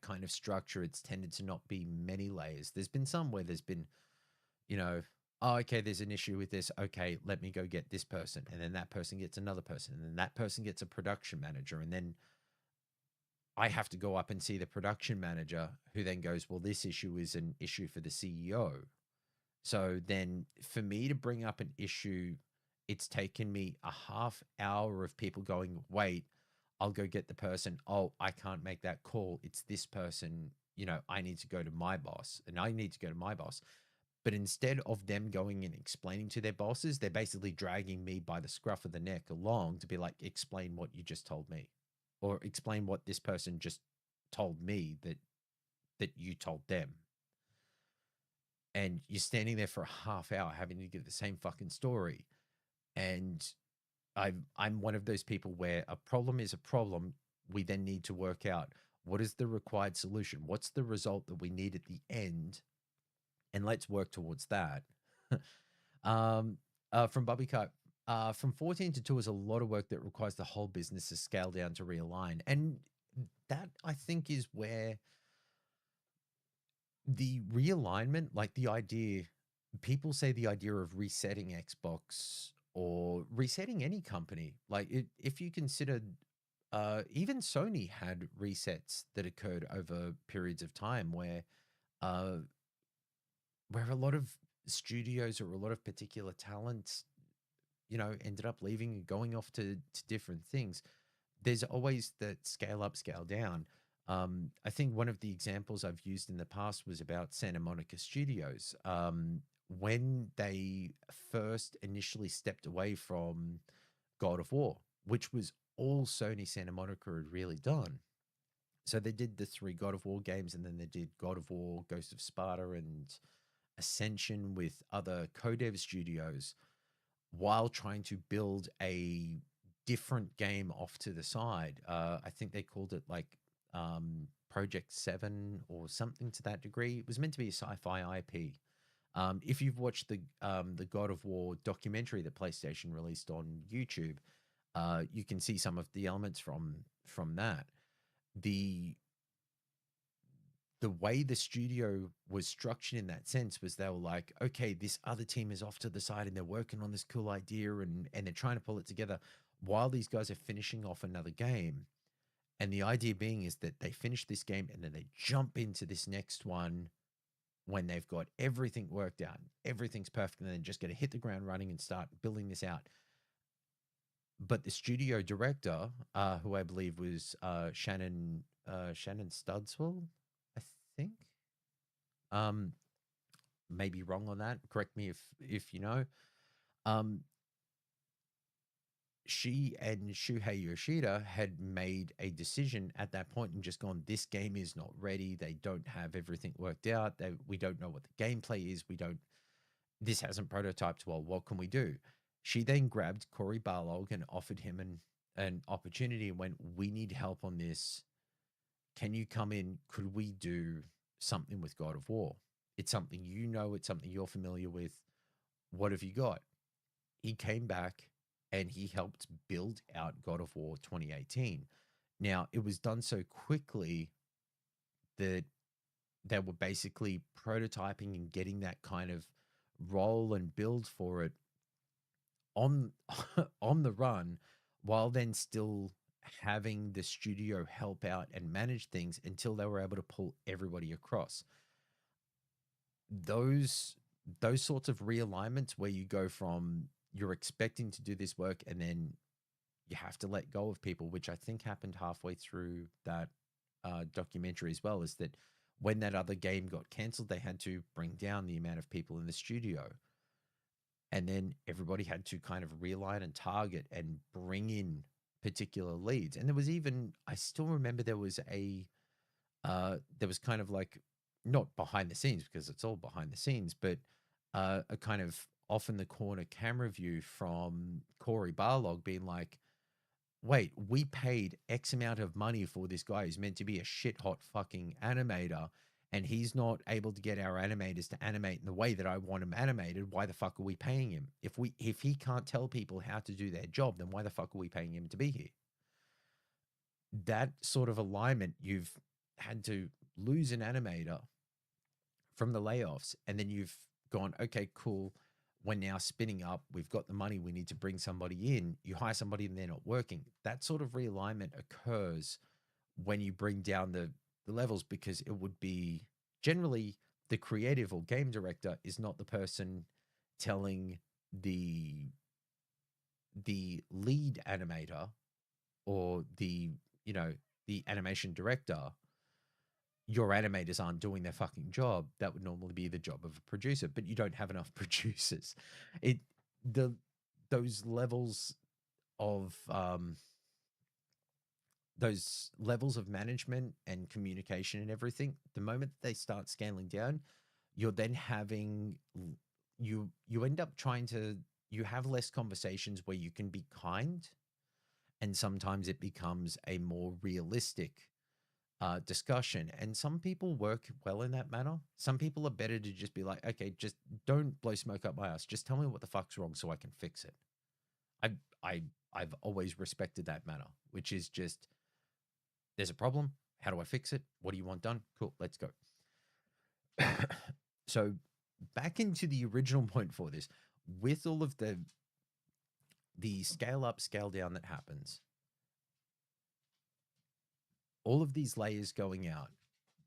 kind of structure, it's tended to not be many layers. There's been some where there's been, you know, oh, okay, there's an issue with this. Okay, let me go get this person. And then that person gets another person. And then that person gets a production manager. And then I have to go up and see the production manager, who then goes, well, this issue is an issue for the CEO. So then for me to bring up an issue, it's taken me a half hour of people going, wait, I'll go get the person. Oh, I can't make that call. It's this person. I need to go to my boss, and I need to go to my boss. But instead of them going and explaining to their bosses, they're basically dragging me by the scruff of the neck along to be like, explain what you just told me, or explain what this person just told me that you told them. And you're standing there for a half hour having to give the same fucking story. And I'm one of those people where a problem is a problem. We then need to work out what is the required solution, what's the result that we need at the end, and let's work towards that. From Bobby Cut, from 14 to 2 is a lot of work that requires the whole business to scale down to realign. And that, I think, is where the realignment, like the idea, people say the idea of resetting Xbox or resetting any company, like if you considered, even Sony had resets that occurred over periods of time uh, where a lot of studios or a lot of particular talents, ended up leaving and going off to different things. There's always that scale up, scale down. I think one of the examples I've used in the past was about Santa Monica Studios. When they first initially stepped away from God of War, which was all Sony Santa Monica had really done. So they did the 3 God of War games, and then they did God of War, Ghost of Sparta, and Ascension with other co-dev studios, while trying to build a different game off to the side. I think they called it like Project 7 or something to that degree. It was meant to be a sci-fi IP. If you've watched the God of War documentary that PlayStation released on YouTube, you can see some of the elements from that. The way the studio was structured in that sense was they were like, okay, this other team is off to the side and they're working on this cool idea, and they're trying to pull it together while these guys are finishing off another game. And the idea being is that they finish this game and then they jump into this next one when they've got everything worked out, everything's perfect, and then just going to hit the ground running and start building this out. But the studio director, who I believe was Shannon Studswell, I think, may be wrong on that. Correct me if you know. She and Shuhei Yoshida had made a decision at that point and just gone, this game is not ready. They don't have everything worked out. We don't know what the gameplay is. This hasn't prototyped well. What can we do? She then grabbed Cory Barlog and offered him an opportunity and went, we need help on this. Can you come in? Could we do something with God of War? It's something it's something you're familiar with. What have you got? He came back and he helped build out God of War 2018. Now, it was done so quickly that they were basically prototyping and getting that kind of roll and build for it on on the run, while then still having the studio help out and manage things until they were able to pull everybody across. Those sorts of realignments where you go from, you're expecting to do this work and then you have to let go of people, which I think happened halfway through that documentary as well, is that when that other game got canceled, they had to bring down the amount of people in the studio. And then everybody had to kind of realign and target and bring in particular leads. And there was even, I still remember there was kind of like not behind the scenes because it's all behind the scenes, but a kind of off in the corner camera view from Corey Barlog being like, wait, we paid X amount of money for this guy who's meant to be a shit hot fucking animator, and he's not able to get our animators to animate in the way that I want them animated. Why the fuck are we paying him? If he can't tell people how to do their job, then why the fuck are we paying him to be here? That sort of alignment, you've had to lose an animator from the layoffs, and then you've gone, okay, cool. We're now spinning up. We've got the money. We need to bring somebody in. You hire somebody and they're not working. That sort of realignment occurs when you bring down the levels, because it would be generally the creative or game director is not the person telling the lead animator or the animation director, your animators aren't doing their fucking job. That would normally be the job of a producer, but you don't have enough producers. It the those levels of management and communication and everything, the moment they start scaling down, you're then having you end up trying to, you have less conversations where you can be kind, and sometimes it becomes a more realistic discussion. And some people work well in that manner. Some people are better to just be like, okay, just don't blow smoke up my ass. Just tell me what the fuck's wrong so I can fix it. I've always respected that manner, which is just, there's a problem. How do I fix it? What do you want done? Cool, let's go. So back into the original point for this, with all of the scale up, scale down that happens, all of these layers going out,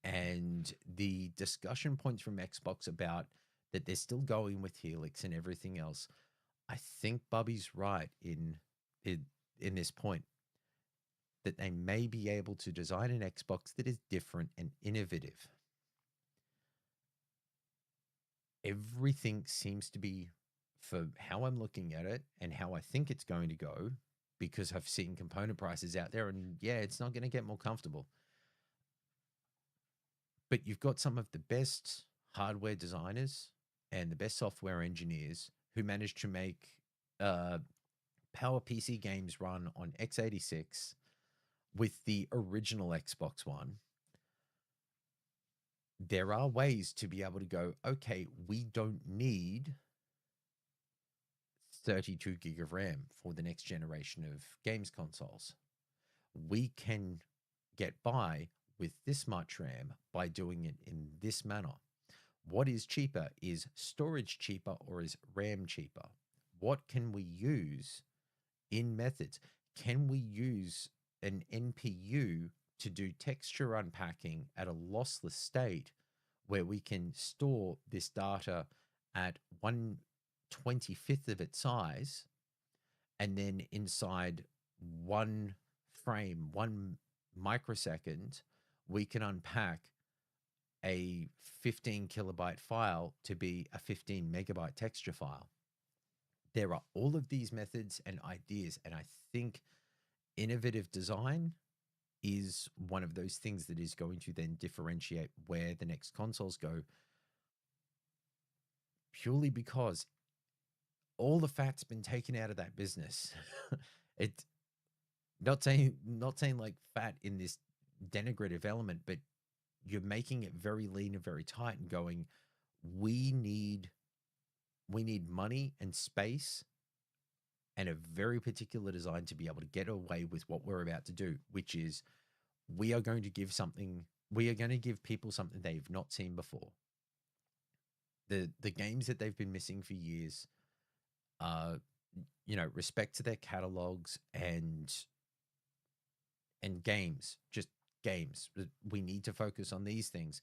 and the discussion points from Xbox about that they're still going with Helix and everything else, I think Bubby's right in this point, that they may be able to design an Xbox that is different and innovative. Everything seems to be, for how I'm looking at it and how I think it's going to go, because I've seen component prices out there, and yeah, it's not going to get more comfortable. But you've got some of the best hardware designers and the best software engineers who managed to make power PC games run on x86 with the original Xbox One. There are ways to be able to go, okay, we don't need 32 gig of RAM for the next generation of games consoles. We can get by with this much RAM by doing it in this manner. What is cheaper? Is storage cheaper or is RAM cheaper? What can we use in methods? Can we use an NPU to do texture unpacking at a lossless state where we can store this data at 1/25th of its size, and then inside one frame, 1 microsecond, we can unpack a 15 kilobyte file to be a 15 megabyte texture file? There are all of these methods and ideas, and I think innovative design is one of those things that is going to then differentiate where the next consoles go, purely because all the fat's been taken out of that business. It not saying like fat in this denigrative element, but you're making it very lean and very tight and going, we need money and space and a very particular design to be able to get away with what we're about to do, which is we are going to give people something they've not seen before. The games that they've been missing for years, respect to their catalogs and games, just games. We need to focus on these things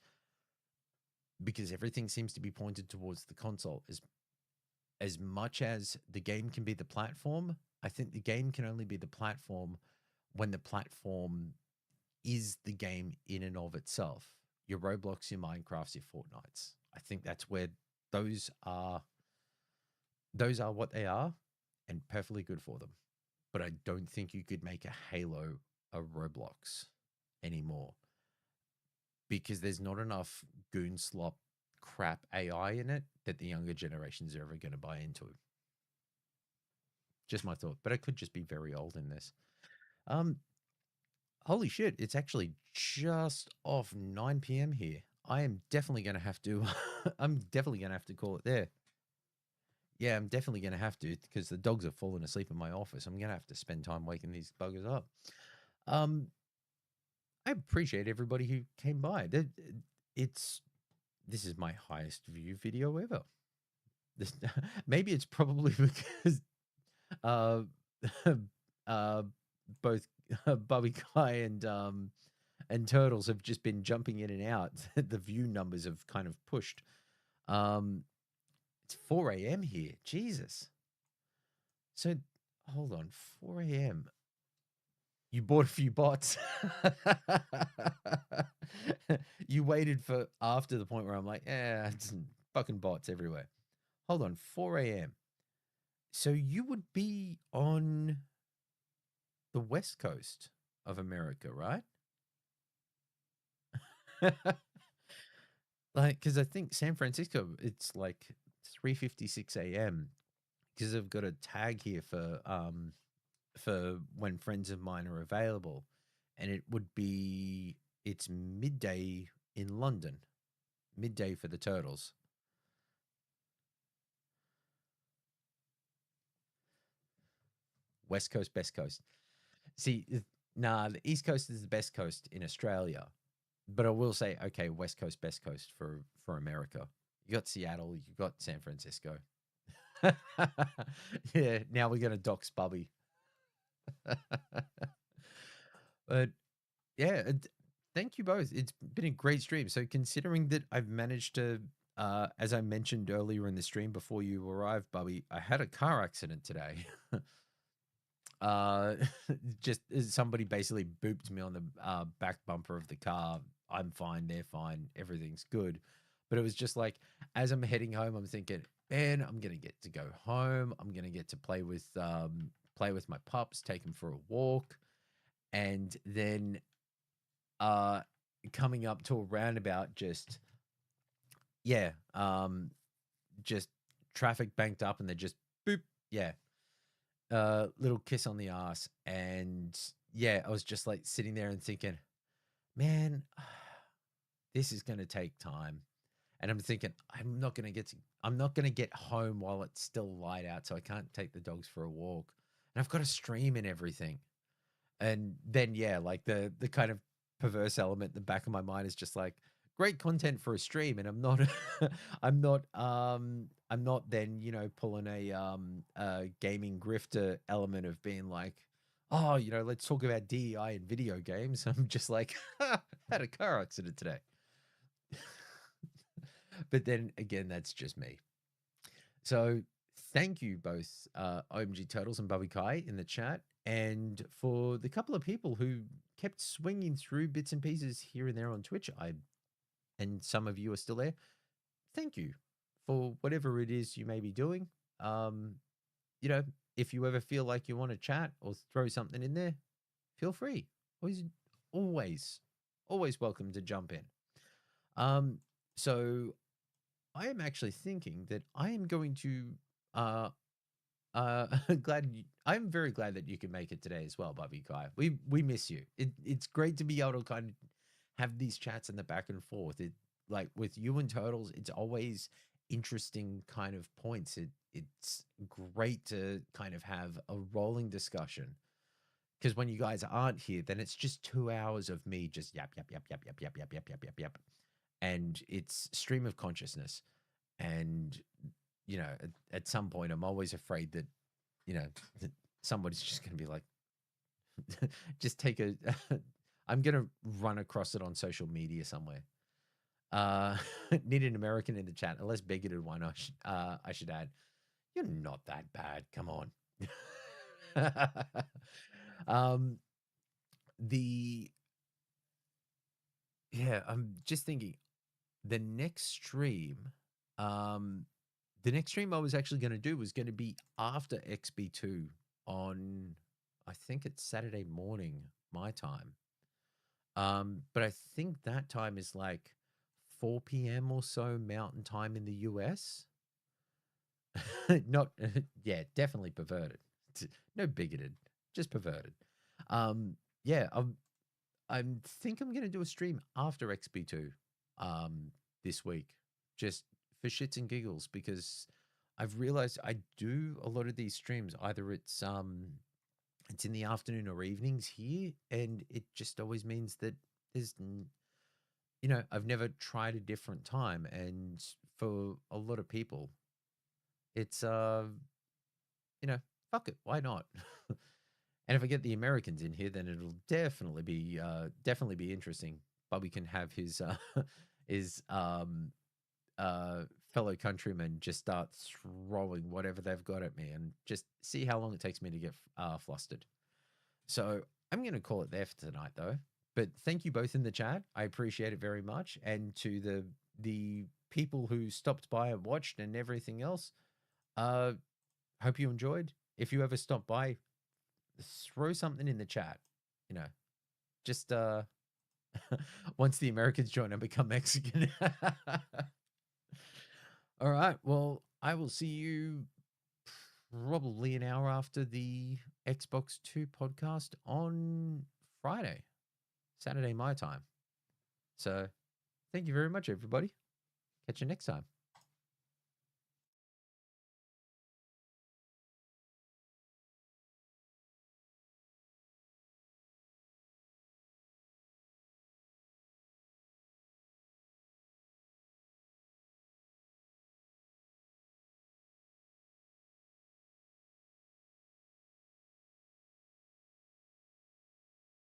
because everything seems to be pointed towards the console. As much as the game can be the platform, I think the game can only be the platform when the platform is the game in and of itself. Your Roblox, your Minecrafts, your Fortnites. I think that's where those are what they are, and perfectly good for them. But I don't think you could make a Halo a Roblox anymore. because there's not enough goon slop crap AI in it that the younger generations are ever going to buy into. Just my thought, but I could just be very old in this. Um, Holy shit! It's actually just off 9 p.m. here. I am definitely going to have to. I'm definitely going to have to call it there. Yeah, I'm definitely going to have to because the dogs have fallen asleep in my office. I'm going to have to spend time waking these buggers up. Um, I appreciate everybody who came by. It's this is my highest view video ever. This maybe it's probably because uh uh both Bubby Guy and Turtles have just been jumping in and out. The view numbers have kind of pushed. It's 4 a.m. here. Jesus. So hold on, 4 a.m. You bought a few bots. You waited for after the point where I'm like, yeah, it's fucking bots everywhere. Hold on, 4 a.m. So you would be on the west coast of America, right? Like, because I think San Francisco, it's like 3:56 a.m. because I've got a tag here for when friends of mine are available, and it would be it's midday in London, midday for the Turtles. West Coast, best coast. See, nah, the East Coast is the best coast in Australia, but I will say, okay, West Coast, best coast for America. You got Seattle, you got San Francisco. Yeah, now we're gonna dox Bubby. But yeah, thank you both. It's been a great stream. So considering that I've managed to, as I mentioned earlier in the stream before you arrived, Bubby, I had a car accident today. uh, just somebody basically booped me on the back bumper of the car. I'm fine. They're fine. Everything's good. But it was just like, as I'm heading home, I'm thinking, man, I'm gonna get to go home. I'm gonna get to play with my pups, take them for a walk, and then uh coming up to a roundabout, yeah just traffic banked up, and they're just boop, yeah, little kiss on the ass. And yeah, I was just like sitting there and thinking, man, this is going to take time. And I'm thinking, I'm not going to get home while it's still light out, so I can't take the dogs for a walk, and I've got to stream and everything. And then yeah, like the kind of perverse element in the back of my mind is just like, great content for a stream, and I'm not I'm not then, pulling a gaming grifter element of being like, oh, let's talk about DEI in video games. I'm just like, had a car accident today. But then again, that's just me. So thank you both, OMG Turtles and Bubby Kai in the chat, and for the couple of people who kept swinging through bits and pieces here and there on Twitch. And some of you are still there. Thank you for whatever it is you may be doing. Um, if you ever feel like you want to chat or throw something in there, feel free. Always, always welcome to jump in. So I am actually thinking that I am going to uh I'm very glad that you can make it today as well, Bobby Kai. We miss you. It's great to be able to kind of have these chats in the back and forth. It like with you and Turtles, it's always interesting kind of points. It's great to kind of have a rolling discussion, because when you guys aren't here, then it's just 2 hours of me just yap yap yap yap yap yap yap yap yap yap yap, and it's stream of consciousness. And at some point, I'm always afraid that that somebody's just going to be like, just take a. I'm going to run across it on social media somewhere. Need an American in the chat, a less bigoted one. I should add. You're not that bad. Come on. um, the Yeah, I'm just thinking the next stream. Um, the next stream I was actually going to do was going to be after XB2 on, I think it's Saturday morning, my time. But I think that time is like 4 p.m. or so Mountain Time in the US. Not, yeah, definitely perverted. No bigoted, just perverted. Yeah, I think I'm gonna do a stream after XP2 this week, just for shits and giggles, because I've realized I do a lot of these streams. Either it's in the afternoon or evenings here, and it just always means that there's I've never tried a different time, and for a lot of people, it's you know, fuck it, why not? And if I get the Americans in here, then it'll definitely be interesting. Bobby can have his his fellow countrymen just start throwing whatever they've got at me, and just see how long it takes me to get flustered. So I'm going to call it there for tonight, though. But thank you both in the chat. I appreciate it very much, and to the people who stopped by and watched and everything else. Hope you enjoyed. If you ever stop by, throw something in the chat. You know, just once the Americans join and become Mexican. All right. Well, I will see you probably an hour after the Xbox 2 podcast on Friday, Saturday, my time. So thank you very much, everybody. Catch you next time.